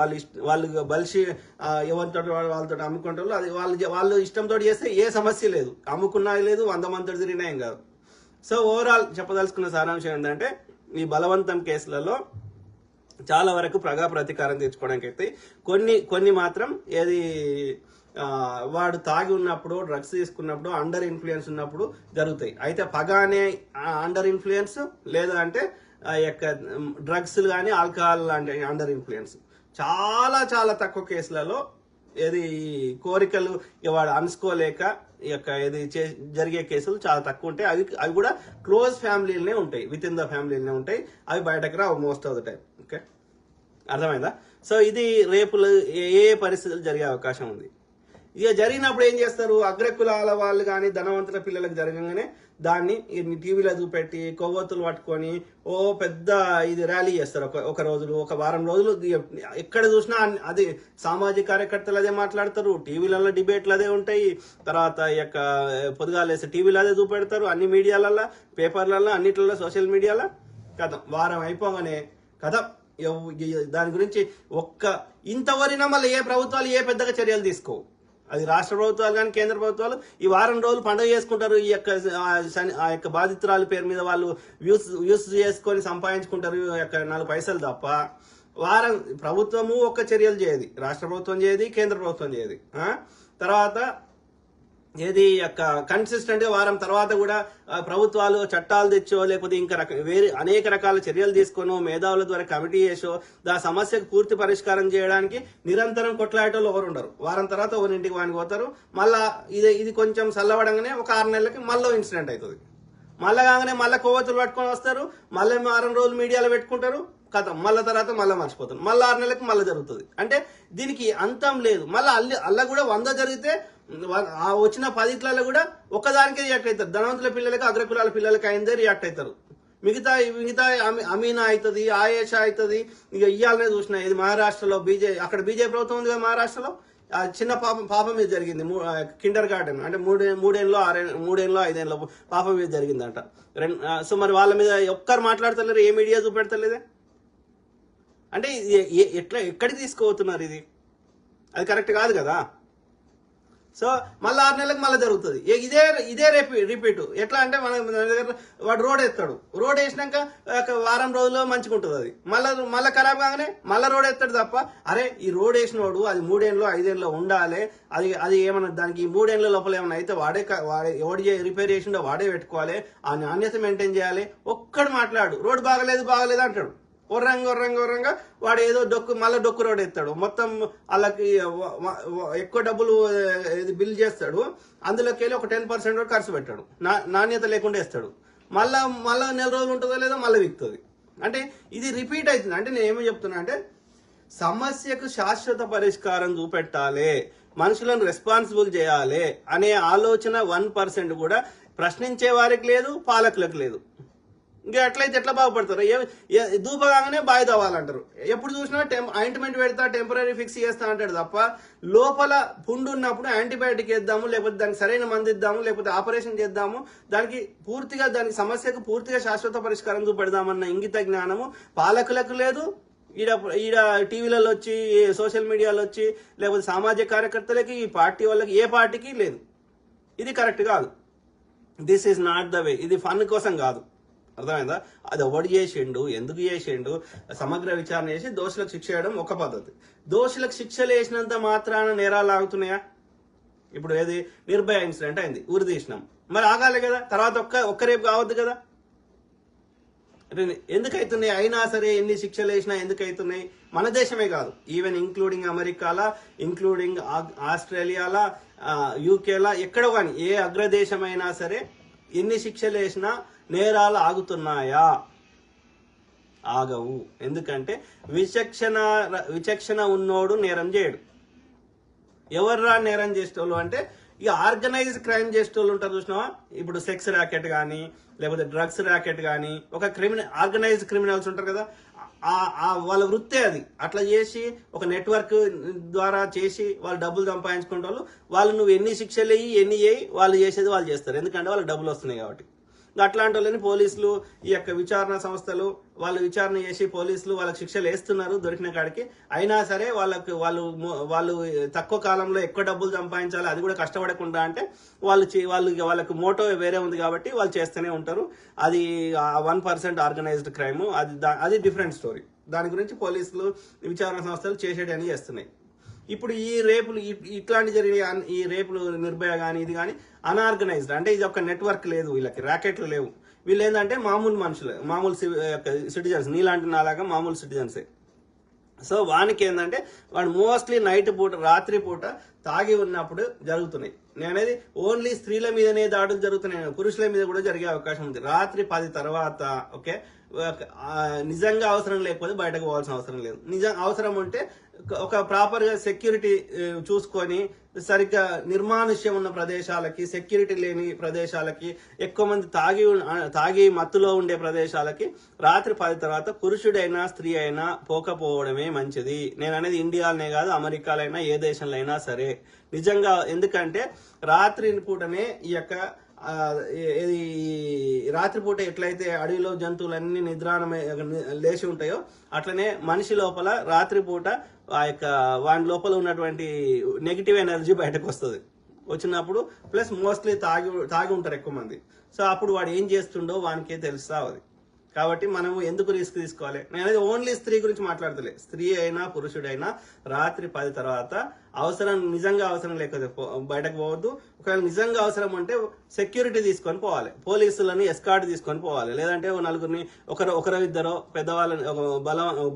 వాళ్ళు బలిసి ఎవరితో వాళ్ళతో అమ్ముకునేటోళ్ళు, అది వాళ్ళు ఇష్టంతో చేస్తే ఏ సమస్య లేదు, అమ్ముకున్నా లేదు, 100 మందితో తిరిగినా ఏం కాదు. సో ఓవరాల్ చెప్పదలుచుకున్న సారాంశం ఏంటంటే ఈ బలవంతం కేసులలో చాలా వరకు ప్రతీకారం తీర్చుకోవడానికి అయితే కొన్ని మాత్రం వాడు తాగి ఉన్నప్పుడు, డ్రగ్స్ తీసుకున్నప్పుడు, అండర్ ఇన్ఫ్లుయెన్స్ ఉన్నప్పుడు జరుగుతాయి. అయితే పగ అనే అండర్ ఇన్ఫ్లుయెన్స్, లేదా అంటే డ్రగ్స్ కానీ ఆల్కహాల్ లాంటి అండర్ ఇన్ఫ్లుయెన్స్ చాలా చాలా తక్కువ కేసులలో కోరికలు వాడు అనుకోలేక జరిగే కేసులు చాలా తక్కువ ఉంటాయి. అవి కూడా క్లోజ్ ఫ్యామిలీలనే ఉంటాయి, విత్ ఇన్ ద ఫ్యామిలీలనే ఉంటాయి. అవి బయటకు రావు most of the time. Okay, అర్థమైందా? సో ఇది రేపులు ఏ పరిస్థితులు జరిగే అవకాశం ఉంది. ఇక జరిగినప్పుడు ఏం చేస్తారు, అగ్రకులాల వాళ్ళు కానీ ధనవంతుల పిల్లలకు జరగగానే దాన్ని టీవీలో చూపెట్టి కొవ్వొత్తులు పట్టుకొని పెద్ద ర్యాలీ చేస్తారు. ఒక రోజులు, ఒక వారం రోజులు ఎక్కడ చూసినా అది సామాజిక కార్యకర్తలు అదే మాట్లాడతారు, టీవీలలో డిబేట్లు అదే ఉంటాయి. తర్వాత పొద్దుగాలేసి టీవీలో అదే చూపెడతారు, అన్ని మీడియాలలో, పేపర్లలో, అన్నిట్లలో, సోషల్ మీడియాలో. కథం వారం అయిపోగానే కథం దాని గురించి ఇంతవరకు మళ్ళీ ఏ ప్రభుత్వాలు ఏ పెద్దగా చర్యలు తీసుకోవు. అది రాష్ట్ర ప్రభుత్వాలు కానీ కేంద్ర ప్రభుత్వాలు ఈ వారం రోజులు పండుగ చేసుకుంటారు. ఈ యొక్క ఆ యొక్క బాధితురాల పేరు మీద వాళ్ళు యూస్ చేసుకొని సంపాదించుకుంటారు ఈ యొక్క 4 పైసలు తప్ప. వారం ప్రభుత్వము ఒక్క చర్యలు చేయదు, రాష్ట్ర ప్రభుత్వం చేయదు, కేంద్ర ప్రభుత్వం చేయదు. తర్వాత ఏది యొక్క కన్సిస్టెంట్ గా వారం తర్వాత కూడా ప్రభుత్వాలు చట్టాలు తెచ్చో లేకపోతే ఇంకా వేరే అనేక రకాల చర్యలు తీసుకొనో మేధావుల ద్వారా కమిటీ చేసో దా సమస్యకు పూర్తి పరిష్కారం చేయడానికి నిరంతరం కొట్లాడేటోళ్ళు ఎవరు ఉండరు. వారం తర్వాత ఎవరింటికి వానికి పోతారు. మళ్ళా ఇది కొంచెం చల్లవడంగానే ఒక 6 నెలలకి మళ్ళీ ఇన్సిడెంట్ అవుతుంది. మళ్ళా కాగానే మళ్ళీ కొవ్వొత్తులు పట్టుకొని వస్తారు, మళ్ళీ వారం రోజులు మీడియాలో పెట్టుకుంటారు, కథ మళ్ళా తర్వాత మళ్ళీ మర్చిపోతారు, మళ్ళీ 6 నెలలకు మళ్ళీ జరుగుతుంది. అంటే దీనికి అంతం లేదు. మళ్ళీ అల్ల కూడా 100 జరిగితే ఆ వచ్చిన 10 కూడా ఒక్కదానికే రియాక్ట్ అవుతారు. ధనవంతుల పిల్లలకి అగ్రకులాల పిల్లలకి అయిందే రియాక్ట్ అవుతారు. మిగతా అమీనా అవుతుంది, ఆయేషా అవుతుంది. ఇక ఇయ్యాలనే చూసిన ఇది మహారాష్ట్రలో అక్కడ బీజేపీ ప్రభుత్వం ఉంది కదా మహారాష్ట్రలో. ఆ చిన్న పాపం మీద జరిగింది, కిండర్ గార్డెన్ అంటే 3 5 పాపం మీద జరిగిందంట. సో మరి వాళ్ళ మీద ఒక్కరు మాట్లాడతలేరు, ఏ మీడియా చూపెడతలేదే. అంటే ఎక్కడికి తీసుకుపోతున్నారు ఇది? అది కరెక్ట్ కాదు కదా. సో మళ్ళీ 6 నెలలకు మళ్ళీ జరుగుతుంది. ఇదే రిపీట్. ఎట్లా అంటే మన దగ్గర వాడు రోడ్ వేస్తాడు, రోడ్ వేసినాక వారం రోజుల్లో మంచిగా ఉంటుంది. అది మళ్ళీ ఖరాబ్ కాగానే మళ్ళీ రోడ్ వేస్తాడు తప్ప అరే ఈ రోడ్ వేసినోడు అది 3 ఏళ్ళు 5 ఏళ్ళు ఉండాలి. అది ఏమన్నా దానికి 3 ఏళ్ళ లోపల ఏమన్నా అయితే వాడే ఎవడు రిపేర్ చేసిండో వాడే పెట్టుకోవాలి, ఆ నాణ్యత మెయింటైన్ చేయాలి. ఒక్కడు మాట్లాడు రోడ్ బాగలేదు అంటాడు. ఒర్రంగా వాడు ఏదో మళ్ళీ డొక్కు రోడ్ ఎత్తాడు, మొత్తం వాళ్ళకి ఎక్కువ డబ్బులు బిల్ చేస్తాడు. అందులోకి వెళ్ళి ఒక 10% ఖర్చు పెట్టాడు, నాణ్యత లేకుండా వేస్తాడు. మళ్ళా నెల రోజులు ఉంటుందో లేదో మళ్ళీ విక్తుంది. అంటే ఇది రిపీట్ అవుతుంది. అంటే నేను ఏమో చెప్తున్నా అంటే సమస్యకు శాశ్వత పరిష్కారం చూపెట్టాలి, మనుషులను రెస్పాన్సిబుల్ చేయాలి అనే ఆలోచన 1% కూడా ప్రశ్నించే వారికి లేదు, పాలకులకు లేదు. ఇంకా ఎట్లయితే ఎట్లా బాగుపడతారు? దూపగానే బాయ్ తవ్వాలంటారు. ఎప్పుడు చూసినా ఆయింట్మెంట్ పెడతా, టెంపరీ ఫిక్స్ చేస్తా అంటాడు తప్ప లోపల పుండు ఉన్నప్పుడు యాంటీబయాటిక్ వేద్దాము, లేకపోతే దానికి సరైన మందు ఇద్దాము, లేకపోతే ఆపరేషన్ చేద్దాము, దానికి సమస్యకు పూర్తిగా శాశ్వత పరిష్కారం చూపెడదామన్న ఇంగిత జ్ఞానము పాలకులకు లేదు. ఈడ టీవీలలో వచ్చి సోషల్ మీడియాలో వచ్చి లేకపోతే సామాజిక కార్యకర్తలకి ఈ పార్టీ వాళ్ళకి ఏ పార్టీకి లేదు. ఇది కరెక్ట్ కాదు. This is not the way. ఇది ఫన్ కోసం కాదు, అర్థమైందా? అది ఎవడు చేసిండు, ఎందుకు చేసిండు, సమగ్ర విచారణ చేసి దోషులకు శిక్ష వేయడం ఒక పద్ధతి. దోషులకు శిక్షలు వేసినంత మాత్రాన నేరాలు ఆగుతున్నాయా? ఇప్పుడు ఏది నిర్భయ ఇన్సిడెంట్ అయింది, ఊరి తీసినాం, మరి ఆగాలి కదా, తర్వాత ఒక్క రేపు కావద్దు కదా. ఎందుకు అవుతున్నాయి? అయినా సరే ఎన్ని శిక్షలు వేసినా ఎందుకు అవుతున్నాయి? మన దేశమే కాదు, ఈవెన్ ఇంక్లూడింగ్ అమెరికాలా, ఇంక్లూడింగ్ ఆస్ట్రేలియాలా, యూకేలా, ఎక్కడ కానీ ఏ అగ్రదేశమైనా సరే ఎన్ని శిక్షలు వేసినా నేరాలు ఆగుతున్నాయా? ఆగవు. ఎందుకంటే విచక్షణ ఉన్నోడు నేరం చేయడు. ఎవర్రా నేరం చేసేటోళ్ళు అంటే ఇక ఆర్గనైజ్ క్రైమ్ చేసేటోళ్ళు ఉంటారు చూసినావా. ఇప్పుడు సెక్స్ ర్యాకెట్ కానీ లేకపోతే డ్రగ్స్ ర్యాకెట్ కానీ ఒక ఆర్గనైజ్డ్ క్రిమినల్స్ ఉంటారు కదా, వాళ్ళ వృత్తే అది. అట్లా చేసి ఒక నెట్వర్క్ ద్వారా చేసి వాళ్ళు డబ్బులు సంపాదించుకునే వాళ్ళు నువ్వు ఎన్ని శిక్షలు ఎన్ని చేయి వాళ్ళు చేసేది వాళ్ళు చేస్తారు, ఎందుకంటే వాళ్ళకి డబ్బులు వస్తున్నాయి కాబట్టి. అట్లాంటి వాళ్ళని పోలీసులు ఈ యొక్క విచారణ సంస్థలు వాళ్ళు విచారణ చేసి పోలీసులు వాళ్ళకి శిక్షలు వేస్తున్నారు దొరికిన కాడికి. అయినా సరే వాళ్ళు తక్కువ కాలంలో ఎక్కువ డబ్బులు సంపాదించాలి, అది కూడా కష్టపడకుండా అంటే వాళ్ళకు మోటో వేరే ఉంది కాబట్టి వాళ్ళు చేస్తూనే ఉంటారు. అది 1% ఆర్గనైజ్డ్ క్రైమ్, అది డిఫరెంట్ స్టోరీ. దాని గురించి పోలీసులు విచారణ సంస్థలు చేసేటని చేస్తున్నాయి. ఇప్పుడు ఈ రేపులు ఇట్లాంటి జరిగే ఈ రేపులు నిర్భయ కానీ ఇది కానీ అన్ఆర్గనైజ్డ్, అంటే ఇది ఒక నెట్వర్క్ లేదు, వీళ్ళకి ర్యాకెట్లు లేవు. వీళ్ళు ఏంటంటే మామూలు మనుషులు, మామూలు సిటిజన్స్, నీలాంటి నాలాగా మామూలు సిటిజన్సే. సో వానికి ఏంటంటే వాడు మోస్ట్లీ నైట్ పూట రాత్రి పూట తాగి ఉన్నప్పుడు జరుగుతున్నాయి. నేనేది ఓన్లీ స్త్రీల మీదనే దాడులు జరుగుతున్నాయి, పురుషుల మీద కూడా జరిగే అవకాశం ఉంది. రాత్రి 10 తర్వాత ఓకే, నిజంగా అవసరం లేకపోతే బయటకు పోవాల్సిన అవసరం లేదు. అవసరం ఉంటే ఒక ప్రాపర్ గా సెక్యూరిటీ చూసుకొని సరిగ్గా నిర్మానుష్యం ఉన్న ప్రదేశాలకి, సెక్యూరిటీ లేని ప్రదేశాలకి, ఎక్కువ మంది తాగి మత్తులో ఉండే ప్రదేశాలకి రాత్రి 10 తర్వాత పురుషుడైనా స్త్రీ అయినా పోకపోవడమే మంచిది. నేను అనేది ఇండియాలోనే కాదు, అమెరికాలైనా ఏ దేశంలో అయినా సరే నిజంగా. ఎందుకంటే రాత్రి పూటనే ఈ యొక్క ఇది రాత్రిపూట ఎట్లయితే అడవిలో జంతువులన్నీ నిద్రాణమై లేచి ఉంటాయో అట్లనే మనిషి లోపల రాత్రిపూట ఆ యొక్క వాని లోపల ఉన్నటువంటి నెగిటివ్ ఎనర్జీ బయటకు వస్తుంది. వచ్చినప్పుడు ప్లస్ మోస్ట్లీ తాగి ఉంటారు ఎక్కువ మంది. సో అప్పుడు వాడు ఏం చేస్తుండో వానికే తెలుస్తా అది. కాబట్టి మనము ఎందుకు రిస్క్ తీసుకోవాలి? నేను అనేది ఓన్లీ స్త్రీ గురించి మాట్లాడతలే. స్త్రీ అయినా పురుషుడైనా రాత్రి 10 తర్వాత నిజంగా అవసరం లేకపోతే బయటకు పోవద్దు. ఒకవేళ నిజంగా అవసరం అంటే సెక్యూరిటీ తీసుకొని పోవాలి, పోలీసులని ఎస్కార్ట్ తీసుకొని పోవాలి, లేదంటే నలుగురిని ఒకరిద్దరో పెద్దవాళ్ళని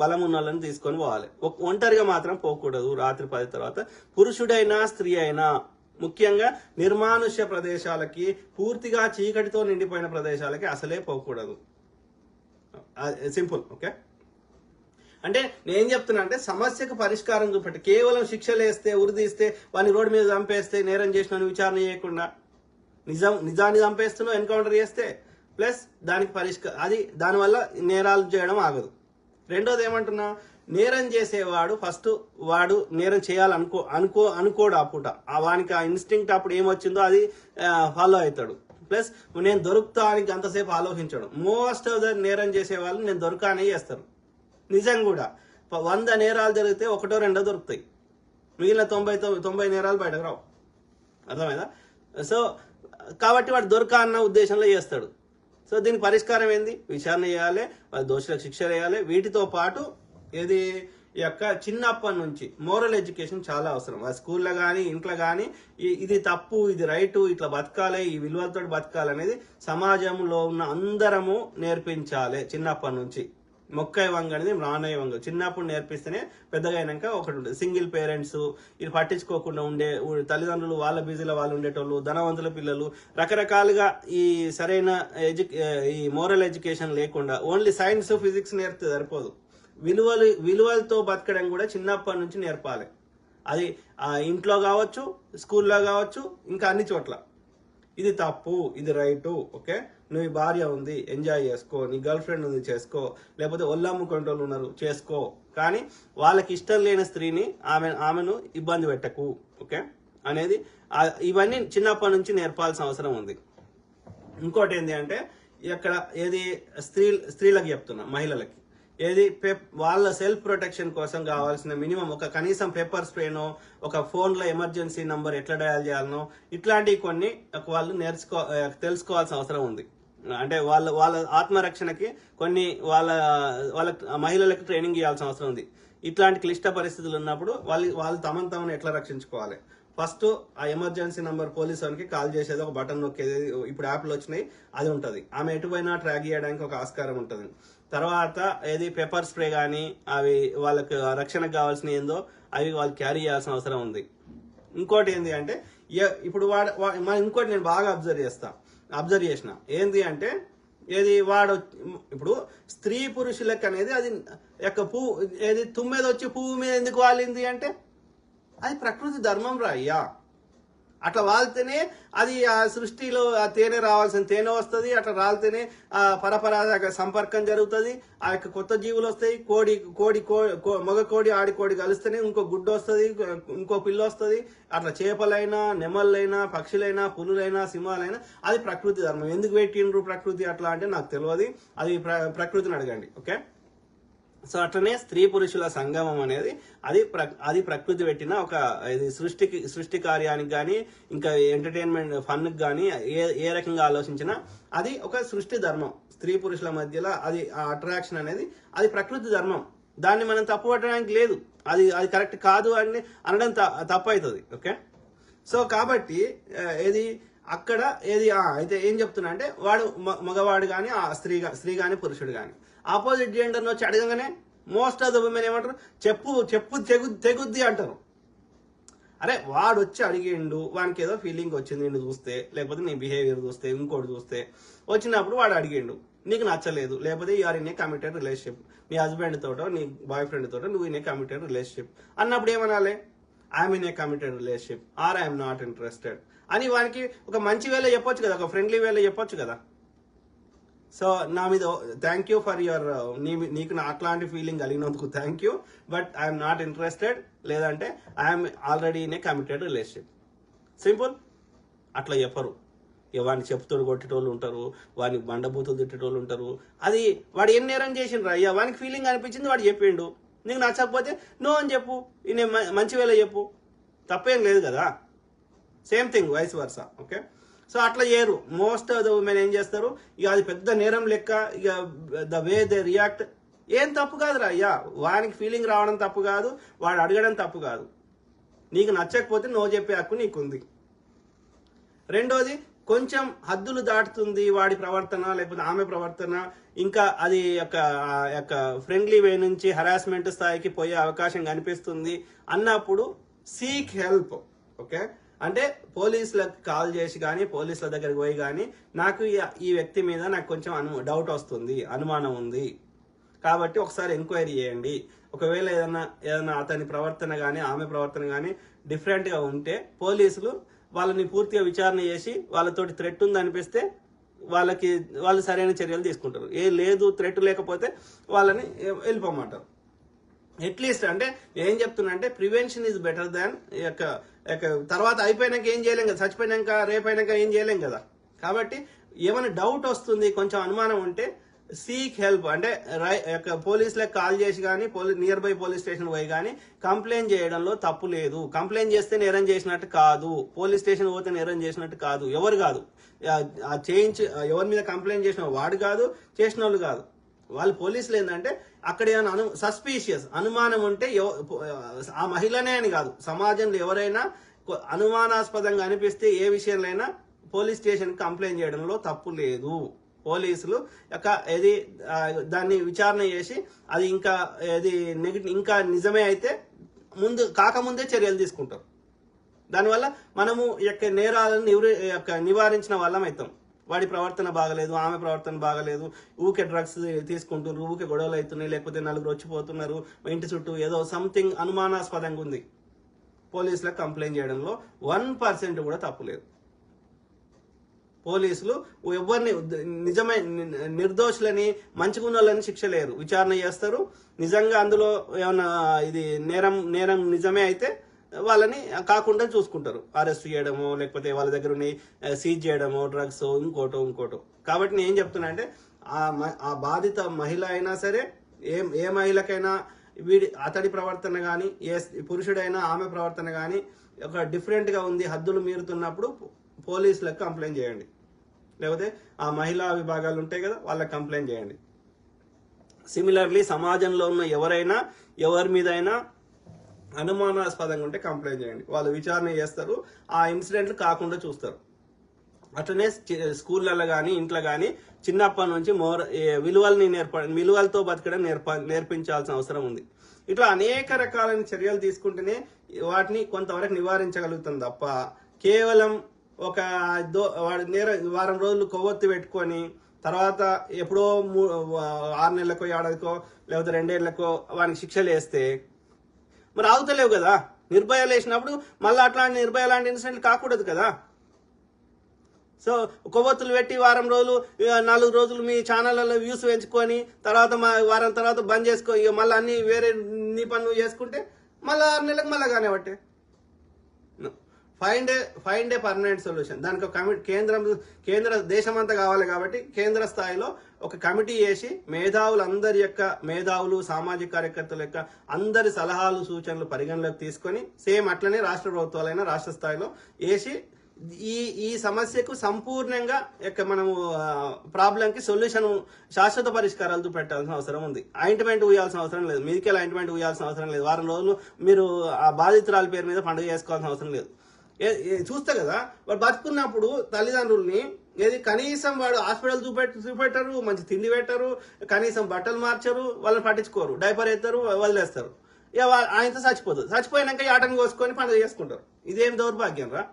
బలం ఉన్న వాళ్ళని తీసుకొని పోవాలి. ఒంటరిగా మాత్రం పోకూడదు రాత్రి 10 తర్వాత. పురుషుడైనా స్త్రీ అయినా ముఖ్యంగా నిర్మానుష్య ప్రదేశాలకి, పూర్తిగా చీకటితో నిండిపోయిన ప్రదేశాలకి అసలే పోకూడదు. సింపుల్. ఓకే, అంటే నేను చెప్తున్నా అంటే సమస్యకు పరిష్కారం చూపెట్టి కేవలం శిక్షలు వేస్తే ఉరిదీస్తే వాడిని రోడ్డు మీద చంపేస్తే నేరం చేసిన విచారణ చేయకుండా నిజాన్ని చంపేస్తున్నావు ఎన్కౌంటర్ చేస్తే ప్లస్ దానికి దానివల్ల నేరాలు చేయడం ఆగదు. రెండోది ఏమంటున్నా, నేరం చేసేవాడు ఫస్ట్ వాడు నేరం అనుకోడు. అప్పుట వానికి ఆ ఇన్స్టింక్ట్ అప్పుడు ఏమొచ్చిందో అది ఫాలో అవుతాడు. ప్లస్ నేను దొరుకుతా అని అంతసేపు ఆలోచించడం. మోస్ట్ ఆఫ్ ద నేరం చేసే వాళ్ళు నేను దొరకానే చేస్తారు. నిజం కూడా 100 నేరాలు జరిగితే 1-2 దొరుకుతాయి, మిగిలిన 90 నేరాలు బయటకు రావు. అర్థమైందా? సో కాబట్టి వాడు దొరకా అన్న ఉద్దేశంలో చేస్తాడు. సో దీనికి పరిష్కారం ఏంది? విచారణ చేయాలి, వాళ్ళ దోషులకు శిక్ష వేయాలి. వీటితో పాటు ఏది యొక్క చిన్నప్పటి నుంచి మోరల్ ఎడ్యుకేషన్ చాలా అవసరం. ఆ స్కూల్లో కానీ ఇంట్లో కానీ ఇది తప్పు, ఇది రైటు, ఇట్లా బతకాలి, ఈ విలువలతో బతకాలి అనేది సమాజంలో ఉన్న అందరము నేర్పించాలి చిన్నప్పటి నుంచి. మొక్కై వంగ అనేది రానయ్య వంగ చిన్నప్పుడు నేర్పిస్తేనే పెద్దగా అయినాక ఒకటి ఉంటుంది. సింగిల్ పేరెంట్స్ ఇది పట్టించుకోకుండా ఉండే తల్లిదండ్రులు, వాళ్ళ బిజీలో వాళ్ళు ఉండేటోళ్ళు, ధనవంతుల పిల్లలు, రకరకాలుగా ఈ సరైన ఈ మోరల్ ఎడ్యుకేషన్ లేకుండా ఓన్లీ సైన్స్ ఫిజిక్స్ నేర్పితే సరిపోదు. విలువలతో బతకడం కూడా చిన్నప్పటి నుంచి నేర్పాలి. అది ఇంట్లో కావచ్చు, స్కూల్లో కావచ్చు, ఇంకా అన్ని చోట్ల. ఇది తప్పు, ఇది రైటు. ఓకే, నువ్వు భార్య ఉంది ఎంజాయ్ చేసుకో, నీ గర్ల్ ఫ్రెండ్ ఉంది చేసుకో, లేకపోతే ఒళ్ళమ్ముకుంటోళ్ళు ఉన్నారు చేసుకో, కానీ వాళ్ళకి ఇష్టం లేని స్త్రీని ఆమెను ఇబ్బంది పెట్టకు. ఓకే అనేది ఇవన్నీ చిన్నప్పటి నుంచి నేర్పాల్సిన అవసరం ఉంది. ఇంకోటి ఏంటి అంటే ఇక్కడ ఏది స్త్రీలకు చెప్తున్నా, మహిళలకి ఏది వాళ్ళ సెల్ఫ్ ప్రొటెక్షన్ కోసం కావాల్సిన మినిమం ఒక కనీసం పేపర్ స్ప్రేనో, ఒక ఫోన్లో ఎమర్జెన్సీ నంబర్ ఎట్లా డయల్ చేయాలనో ఇట్లాంటివి కొన్ని వాళ్ళు తెలుసుకోవాల్సిన అవసరం ఉంది. అంటే వాళ్ళ ఆత్మరక్షణకి కొన్ని వాళ్ళ మహిళలకు ట్రైనింగ్ ఇవ్వాల్సిన అవసరం ఉంది. ఇట్లాంటి క్లిష్ట పరిస్థితులు ఉన్నప్పుడు వాళ్ళు తమను ఎట్లా రక్షించుకోవాలి. ఫస్ట్ ఆ ఎమర్జెన్సీ నంబర్ పోలీస్ వానికి కాల్ చేసేది, ఒక బటన్ నొక్కేది, ఇప్పుడు యాప్లు వచ్చినాయి, అది ఉంటుంది. ఆమె ఎటుపోయినా ట్రాక్ చేయడానికి ఒక ఆస్కారం ఉంటుంది. తర్వాత ఏది పేపర్ స్ప్రే కానీ అవి వాళ్ళకి రక్షణకు కావాల్సిన ఏందో అవి వాళ్ళు క్యారీ చేయాల్సిన అవసరం ఉంది. ఇంకోటి ఏంటి అంటే ఇప్పుడు ఇంకోటి నేను బాగా అబ్జర్వ్ చేసిన ఏంది అంటే ఇప్పుడు స్త్రీ పురుషులకు అనేది అది యొక్క పువ్వు ఏది తుమ్మెద వచ్చి పువ్వు మీద ఎందుకు వాలింది అంటే అది ప్రకృతి ధర్మం రా అయ్యా. అట్లా వాళ్తేనే అది ఆ సృష్టిలో ఆ తేనె రావాల్సిన తేనె వస్తుంది, అట్లా రాలితేనే ఆ పరపరాగ సంపర్కం జరుగుతుంది, ఆ యొక్క కొత్త జీవులు వస్తాయి. మగ కోడి ఆడి కోడి కలిస్తేనే ఇంకో గుడ్డ వస్తుంది, ఇంకో పిల్ల వస్తుంది. అట్లా చేపలైనా, నెమళ్ళైనా, పక్షులైనా, పులులైనా, సింహాలైనా అది ప్రకృతి ధర్మం. ఎందుకు పెట్టిండ్రు ప్రకృతి అట్లా అంటే నాకు తెలియదు, అది ప్రకృతిని అడగండి. ఓకే, సో అట్లనే స్త్రీ పురుషుల సంగమం అనేది అది ప్రకృతి పెట్టిన ఒక ఇది సృష్టి కార్యానికి కానీ ఇంకా ఎంటర్టైన్మెంట్ ఫన్కి కానీ ఏ రకంగా ఆలోచించినా అది ఒక సృష్టి ధర్మం. స్త్రీ పురుషుల మధ్యలో అది ఆ అట్రాక్షన్ అనేది అది ప్రకృతి ధర్మం. దాన్ని మనం తప్పు పట్టడానికి లేదు, అది కరెక్ట్ కాదు అని అనడం తప్పు అవుతుంది. ఓకే, సో కాబట్టి అక్కడ అయితే ఏం చెప్తున్నా అంటే వాడు మగవాడు కానీ స్త్రీ కానీ పురుషుడు కానీ ఆపోజిట్ జెండర్ని వచ్చి అడగగానే మోస్ట్ ఆఫ్ ద ఉమెన్ ఏమంటారు, చెప్పు తెగుద్ది అంటారు. అరే వాడు వచ్చి అడిగిండు, వానికి ఏదో ఫీలింగ్ వచ్చింది నిన్ను చూస్తే, లేకపోతే నీ బిహేవియర్ చూస్తే, ఇంకోటి చూస్తే వచ్చినప్పుడు వాడు అడిగిండు, నీకు నచ్చలేదు, లేకపోతే you're in a committed relationship, నీ హస్బెండ్ తోటో నీ బాయ్ ఫ్రెండ్ తోటో నువ్వు ఇన్ ఏ కమిటెడ్ రిలేషన్షిప్ అన్నప్పుడు ఏమనాలి, I'm in a committed relationship or I'm not interested అని వానికి ఒక మంచి వేలో చెప్పొచ్చు కదా, ఒక ఫ్రెండ్లీ వేలో చెప్పొచ్చు కదా. సో నా మీద థ్యాంక్ యూ ఫర్ యువర్ నీకు అట్లాంటి ఫీలింగ్ కలిగినందుకు thank you, but I'm not interested, లేదంటే I'm already in a committed relationship. Simple. అట్లా చెప్పరు. ఇక వాడిని చెప్పుతోడు కొట్టేటోళ్ళు ఉంటారు, వాడిని బండబూతులు తిట్టేటోళ్ళు ఉంటారు. అది వాడు ఏం నేరం చేసిండ్రు అయ్యా, వానికి ఫీలింగ్ అనిపించింది, వాడు చెప్పిండు. నీకు నచ్చకపోతే నో అని చెప్పు, నేను మంచి వేళ చెప్పు, తప్పేం లేదు కదా. Same thing vice versa. Okay, so అట్లా చేయరు. మోస్ట్ ఆఫ్ ద ఉమెన్ ఏం చేస్తారు, ఇక అది పెద్ద నేరం లెక్క, ఇక ద వే దే రియాక్ట్ ఏం తప్పు కాదురా అయ్యా. వానికి ఫీలింగ్ రావడం తప్పు కాదు, వాడు అడగడం తప్పు కాదు. నీకు నచ్చకపోతే నో చెప్పే హక్కు నీకుంది. రెండోది, కొంచెం హద్దులు దాటుతుంది వాడి ప్రవర్తన లేకపోతే ఆమె ప్రవర్తన, ఇంకా అది యొక్క ఫ్రెండ్లీ వే నుంచి హరాస్మెంట్ స్థాయికి పోయే అవకాశం కనిపిస్తుంది అన్నప్పుడు సీక్ హెల్ప్. ఓకే, అంటే పోలీసులకు కాల్ చేసి కానీ ఏపోలీసుల దగ్గరికి పోయి కానీ నాకు ఈ వ్యక్తి మీద నాకు కొంచెం డౌట్ వస్తుంది, అనుమానం ఉంది కాబట్టి ఒకసారి ఎంక్వైరీ చేయండి. ఒకవేళ ఏదైనా అతని ప్రవర్తన కానీ ఆమె ప్రవర్తన కానీ డిఫరెంట్గా ఉంటే పోలీసులు వాళ్ళని పూర్తిగా విచారణ చేసి వాళ్ళతోటి థ్రెట్ ఉంది అనిపిస్తే వాళ్ళు సరైన చర్యలు తీసుకుంటారు. లేదు థ్రెట్ లేకపోతే వాళ్ళని వెళ్ళిపోమంటారు. అట్లీస్ట్ అంటే ఏం చెప్తున్నా అంటే ప్రివెన్షన్ ఈజ్ బెటర్ దాన్ తర్వాత అయిపోయినాక ఏం చేయలేం కదా, చచ్చిపోయినాక రేపైనాక ఏం చేయలేం కదా. కాబట్టి ఏమైనా డౌట్ వస్తుంది, కొంచెం అనుమానం ఉంటే సీక్ హెల్ప్, అంటే పోలీసులకు కాల్ చేసి కానీ నియర్ బై పోలీస్ స్టేషన్ పోయి కానీ కంప్లైంట్ చేయడంలో తప్పు లేదు. కంప్లైంట్ చేస్తే నేరం చేసినట్టు కాదు, పోలీస్ స్టేషన్ పోతే నేరం చేసినట్టు కాదు. ఎవరు కాదు ఎవరి మీద కంప్లైంట్ చేసిన వాడు కాదు, చేసిన వాళ్ళు కాదు. వాళ్ళు పోలీసులు ఏంటంటే అక్కడ ఏమైనా సస్పీషియస్ అనుమానం ఉంటే ఆ మహిళనే అని కాదు, సమాజంలో ఎవరైనా అనుమానాస్పదంగా అనిపిస్తే ఏ విషయంలో పోలీస్ స్టేషన్ కంప్లైంట్ చేయడంలో తప్పు లేదు. పోలీసులు దాన్ని విచారణ చేసి అది ఇంకా నిజమే అయితే కాకముందే చర్యలు తీసుకుంటారు. దానివల్ల మనము నేరాలను నివారించిన వాళ్ళం అవుతాం. వాడి ప్రవర్తన బాగలేదు, ఆమె ప్రవర్తన బాగలేదు, ఊకే డ్రగ్స్ తీసుకుంటున్నారు, ఊకే గొడవలు అవుతున్నాయి, లేకపోతే నలుగురు వచ్చిపోతున్నారు, ఇంటి చుట్టూ ఏదో సంథింగ్ అనుమానాస్పదంగా ఉంది, పోలీసులకు కంప్లైంట్ చేయడంలో 1% కూడా తప్పులేదు. పోలీసులు ఎవరిని నిర్దోషులని మంచిగున్న వాళ్ళని శిక్ష లేరు, విచారణ చేస్తారు. నిజంగా అందులో ఏమన్నా ఇది నేరం నిజమే అయితే వాళ్ళని కాకుండా చూసుకుంటారు, అరెస్ట్ చేయడమో లేకపోతే వాళ్ళ దగ్గర సీజ్ చేయడమో డ్రగ్స్ ఇంకోటో. కాబట్టి నేను ఏం చెప్తున్నా అంటే ఆ బాధిత మహిళ అయినా సరే ఏ మహిళకైనా అతడి ప్రవర్తన కానీ పురుషుడైనా ఆమె ప్రవర్తన కానీ డిఫరెంట్గా ఉంది, హద్దులు మీరుతున్నప్పుడు పోలీసులకు కంప్లైంట్ చేయండి, లేకపోతే ఆ మహిళా విభాగాలు ఉంటాయి కదా వాళ్ళకి కంప్లైంట్ చేయండి. సిమిలర్లీ సమాజంలో ఉన్న ఎవరి మీదైనా అనుమానాస్పదంగా ఉంటే కంప్లైంట్ చేయండి, వాళ్ళు విచారణ చేస్తారు, ఆ ఇన్సిడెంట్లు కాకుండా చూస్తారు. అట్లనే స్కూళ్ళల్లో కానీ ఇంట్లో కానీ చిన్నప్పటి నుంచి విలువలతో బతకడం నేర్పించాల్సిన అవసరం ఉంది. ఇట్లా అనేక రకాలైన చర్యలు తీసుకుంటేనే వాటిని కొంతవరకు నివారించగలుగుతాం తప్ప కేవలం వారం రోజులు కొవ్వొత్తి పెట్టుకొని తర్వాత ఎప్పుడో 6 నెలలకో ఏడాదికో లేకపోతే 2 ఏళ్లకో వానికి శిక్షలు వేస్తే మరి ఆగుతలేవు కదా. నిర్భయాలు వేసినప్పుడు మళ్ళీ అట్లాంటి నిర్భయ లాంటి ఇన్సిడెంట్లు కాకూడదు కదా. సో కొవ్వొత్తులు పెట్టి వారం రోజులు 4 రోజులు మీ ఛానళ్ళలో వ్యూస్ పెంచుకొని తర్వాత వారం తర్వాత బంద్ చేసుకో, ఇక మళ్ళీ అన్ని వేరే నీ పనులు చేసుకుంటే మళ్ళీ 6 నెలలకు మళ్ళీ కానివ్వట్టే. Find a permanent solution. దానికి ఒక కేంద్ర దేశమంతా కావాలి కాబట్టి కేంద్ర స్థాయిలో ఒక కమిటీ వేసి మేధావులు సామాజిక కార్యకర్తల యొక్క అందరి సలహాలు సూచనలు పరిగణలోకి తీసుకొని సేమ్ అట్లనే రాష్ట్ర ప్రభుత్వాలైనా రాష్ట్ర స్థాయిలో వేసి ఈ సమస్యకు సంపూర్ణంగా మనము ప్రాబ్లంకి సొల్యూషన్ శాశ్వత పరిష్కారాలతో పెట్టాల్సిన అవసరం ఉంది. ఆయింట్మెంట్ ఊయాల్సిన అవసరం లేదు, మీదికెళ్ళి ఆయింట్మెంట్ ఊయాల్సిన అవసరం లేదు, వారం రోజులు మీరు ఆ బాధితురాల పేరు మీద పండుగ చేసుకోవాల్సిన అవసరం లేదు. చూస్తా కదా వాడు బతుకున్నప్పుడు తల్లిదండ్రుల్ని కనీసం వాడు హాస్పిటల్ చూపెట్టరు, మంచి తిండి పెట్టరు, కనీసం బట్టలు మార్చరు, వాళ్ళని పట్టించుకోరు, డైపర్ వేస్తారు, వదిలేస్తారు. ఇక ఆయనతో చచ్చిపోయినాక ఆటను కోసుకొని పండుగ చేసుకుంటారు. ఇదేం దౌర్భాగ్యం రా.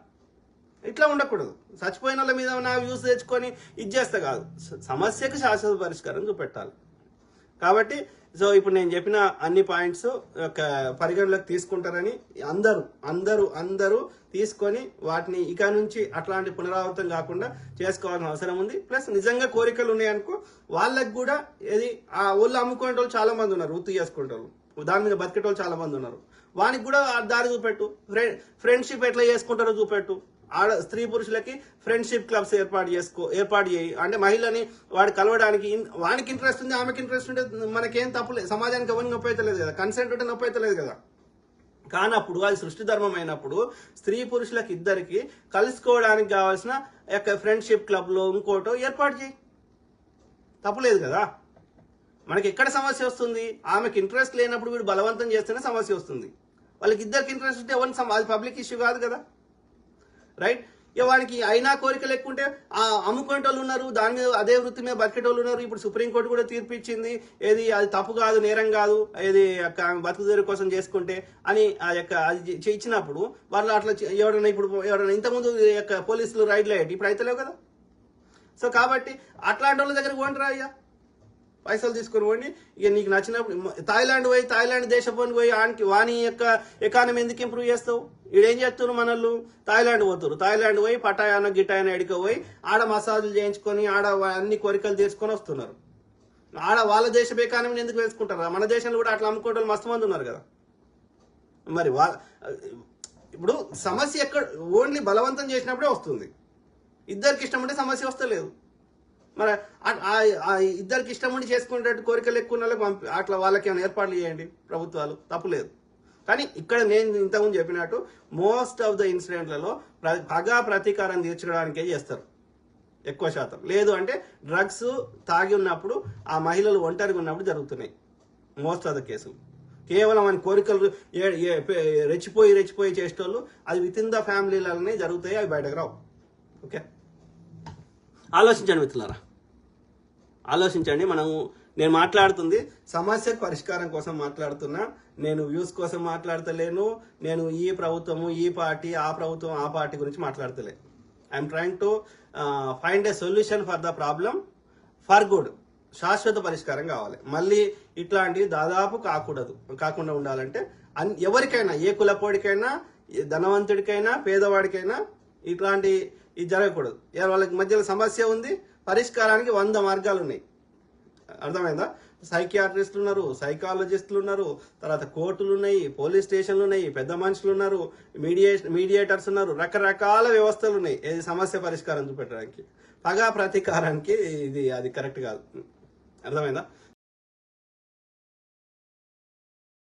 ఇట్లా ఉండకూడదు. చచ్చిపోయిన వాళ్ళ మీద నా వ్యూస్ తెచ్చుకొని ఇచ్చేస్తా కాదు, సమస్యకు శాశ్వత పరిష్కారం చూపెట్టాలి. కాబట్టి ఇప్పుడు నేను చెప్పిన అన్ని పాయింట్స్ పరిగణలోకి తీసుకుంటారని అందరూ తీసుకొని వాటిని ఇక నుంచి అట్లాంటి పునరావృతం కాకుండా చేసుకోవాల్సిన అవసరం ఉంది. ప్లస్ నిజంగా కోరికలు ఉన్నాయనుకో వాళ్ళకి కూడా ఆ ఊళ్ళో అమ్ముకునే వాళ్ళు చాలా మంది ఉన్నారు, వృత్తి చేసుకుంటారు, దాని మీద బతికేటోళ్ళు చాలా మంది ఉన్నారు. వానికి కూడా దారి చూపెట్టు, ఫ్రెండ్షిప్ ఎట్లా చేసుకుంటారో చూపెట్టు, స్త్రీ పురుషులకి ఫ్రెండ్షిప్ క్లబ్స్ ఏర్పాటు చేయి. అంటే మహిళని వాడు కలవడానికి వానికి ఇంట్రెస్ట్ ఉంది, ఆమెకి ఇంట్రెస్ట్ ఉంటే మనకేం తప్పులేదు, సమాజానికి ఎవరికి నొప్పి అయితే లేదు కదా, కన్సెంట్ ఉంటే నొప్పి అయితే లేదు కదా. కానప్పుడు అది సృష్టి ధర్మం అయినప్పుడు స్త్రీ పురుషులకు ఇద్దరికి కలుసుకోవడానికి కావాల్సిన ఫ్రెండ్షిప్ క్లబ్ లో ఇంకోటో ఏర్పాటు చేయి, తప్పులేదు కదా. మనకి ఎక్కడ సమస్య వస్తుంది? ఆమెకి ఇంట్రెస్ట్ లేనప్పుడు వీడు బలవంతం చేస్తేనే సమస్య వస్తుంది. వాళ్ళకి ఇద్దరికి ఇంట్రెస్ట్ ఉంటే ఎవరిని అది పబ్లిక్ ఇష్యూ కాదు కదా, రైట్? ఇక వానికి అయినా కోరికలు ఎక్కువ ఉంటే అమ్ముకునేటోళ్ళు ఉన్నారు, దాని మీద అదే వృత్తి మీద బతికేటోళ్ళు ఉన్నారు. ఇప్పుడు సుప్రీంకోర్టు కూడా తీర్పు ఇచ్చింది, ఏది అది తప్పు కాదు, నేరం కాదు, ఏది బతుకుదేరు కోసం చేసుకుంటే అని అది ఇచ్చినప్పుడు వాళ్ళు అట్లా ఎవరైనా ఇంతకుముందు పోలీసులు రైడ్లు అయ్యాయి, ఇప్పుడు అయితే లేవు కదా. సో కాబట్టి అట్లాంటి వాళ్ళ దగ్గర పోండిరా, అయ్యా పైసలు తీసుకొని పోండి. ఇక నీకు నచ్చినప్పుడు థాయిలాండ్ దేశపోని పోయి వాని యొక్క ఎకానమీ ఎందుకు ఇంప్రూవ్ చేస్తావు? ఈడేం చేస్తున్నారు మనల్ని? థాయిలాండ్ పోయి పటాయానో గిటాయానో ఎడికో పోయి ఆడ మసాజులు చేయించుకొని ఆడ అన్ని కోరికలు తీర్చుకొని వస్తున్నారు. ఆడ వాళ్ళ దేశ ఎకానమీని ఎందుకు వేసుకుంటారా? మన దేశంలో కూడా అట్లా అమ్ముకోవడం మస్తు మంది ఉన్నారు కదా. మరి ఇప్పుడు సమస్య ఎక్కడ? ఓన్లీ బలవంతం చేసినప్పుడే వస్తుంది. ఇద్దరికి ఇష్టం ఉంటే సమస్య వస్తలేదు. మరి ఇద్దరికి ఇష్టం ఉండి చేసుకునేటట్టు కోరికలు ఎక్కువ వాళ్ళకి అట్లా వాళ్ళకి ఏమైనా ఏర్పాట్లు చేయండి ప్రభుత్వాలు, తప్పులేదు. కానీ ఇక్కడ నేను ఇంతకుముందు చెప్పినట్టు మోస్ట్ ఆఫ్ ద ఇన్సిడెంట్లలో పగా ప్రతీకారం తీర్చడానికే చేస్తారు ఎక్కువ శాతం. లేదు అంటే డ్రగ్స్ తాగి ఉన్నప్పుడు ఆ మహిళలు ఒంటరిగా ఉన్నప్పుడు జరుగుతున్నాయి మోస్ట్ ఆఫ్ ద కేసులు. కేవలం అని కోరికలు రెచ్చిపోయి చేసేటోళ్ళు అది విత్ ఇన్ ద ఫ్యామిలీలనే జరుగుతాయి, అవి బయటకు రావు. ఓకే, ఆలోచించండి మిత్రులారా, ఆలోచించండి. నేను మాట్లాడుతుంది సమస్యకు పరిష్కారం కోసం మాట్లాడుతున్నా, నేను వ్యూస్ కోసం మాట్లాడతలేను. నేను ఈ ప్రభుత్వము ఈ పార్టీ, ఆ ప్రభుత్వం ఆ పార్టీ గురించి మాట్లాడతలే. I'm trying to find a solution for the problem for good. శాశ్వత పరిష్కారం కావాలి. మళ్ళీ ఇట్లాంటివి దాదాపు కాకుండా ఉండాలంటే ఎవరికైనా, ఏ కులపోడికైనా, ధనవంతుడికైనా, పేదవాడికైనా ఇట్లాంటి ఇది జరగకూడదు. వాళ్ళకి మధ్యలో సమస్య ఉంది, పరిష్కారానికి 100 మార్గాలు ఉన్నాయి. అర్థమైందా? సైకియాట్రిస్టులు ఉన్నారు, సైకాలజిస్టులు ఉన్నారు, తర్వాత కోర్టులు ఉన్నాయి, పోలీస్ స్టేషన్లు ఉన్నాయి, పెద్ద మనుషులు ఉన్నారు, మీడియేటర్స్ ఉన్నారు, రకరకాల వ్యవస్థలు ఉన్నాయి సమస్య పరిష్కారం చూపెట్టడానికి. పగా ప్రతీకారానికి అది కరెక్ట్ కాదు. అర్థమైందా?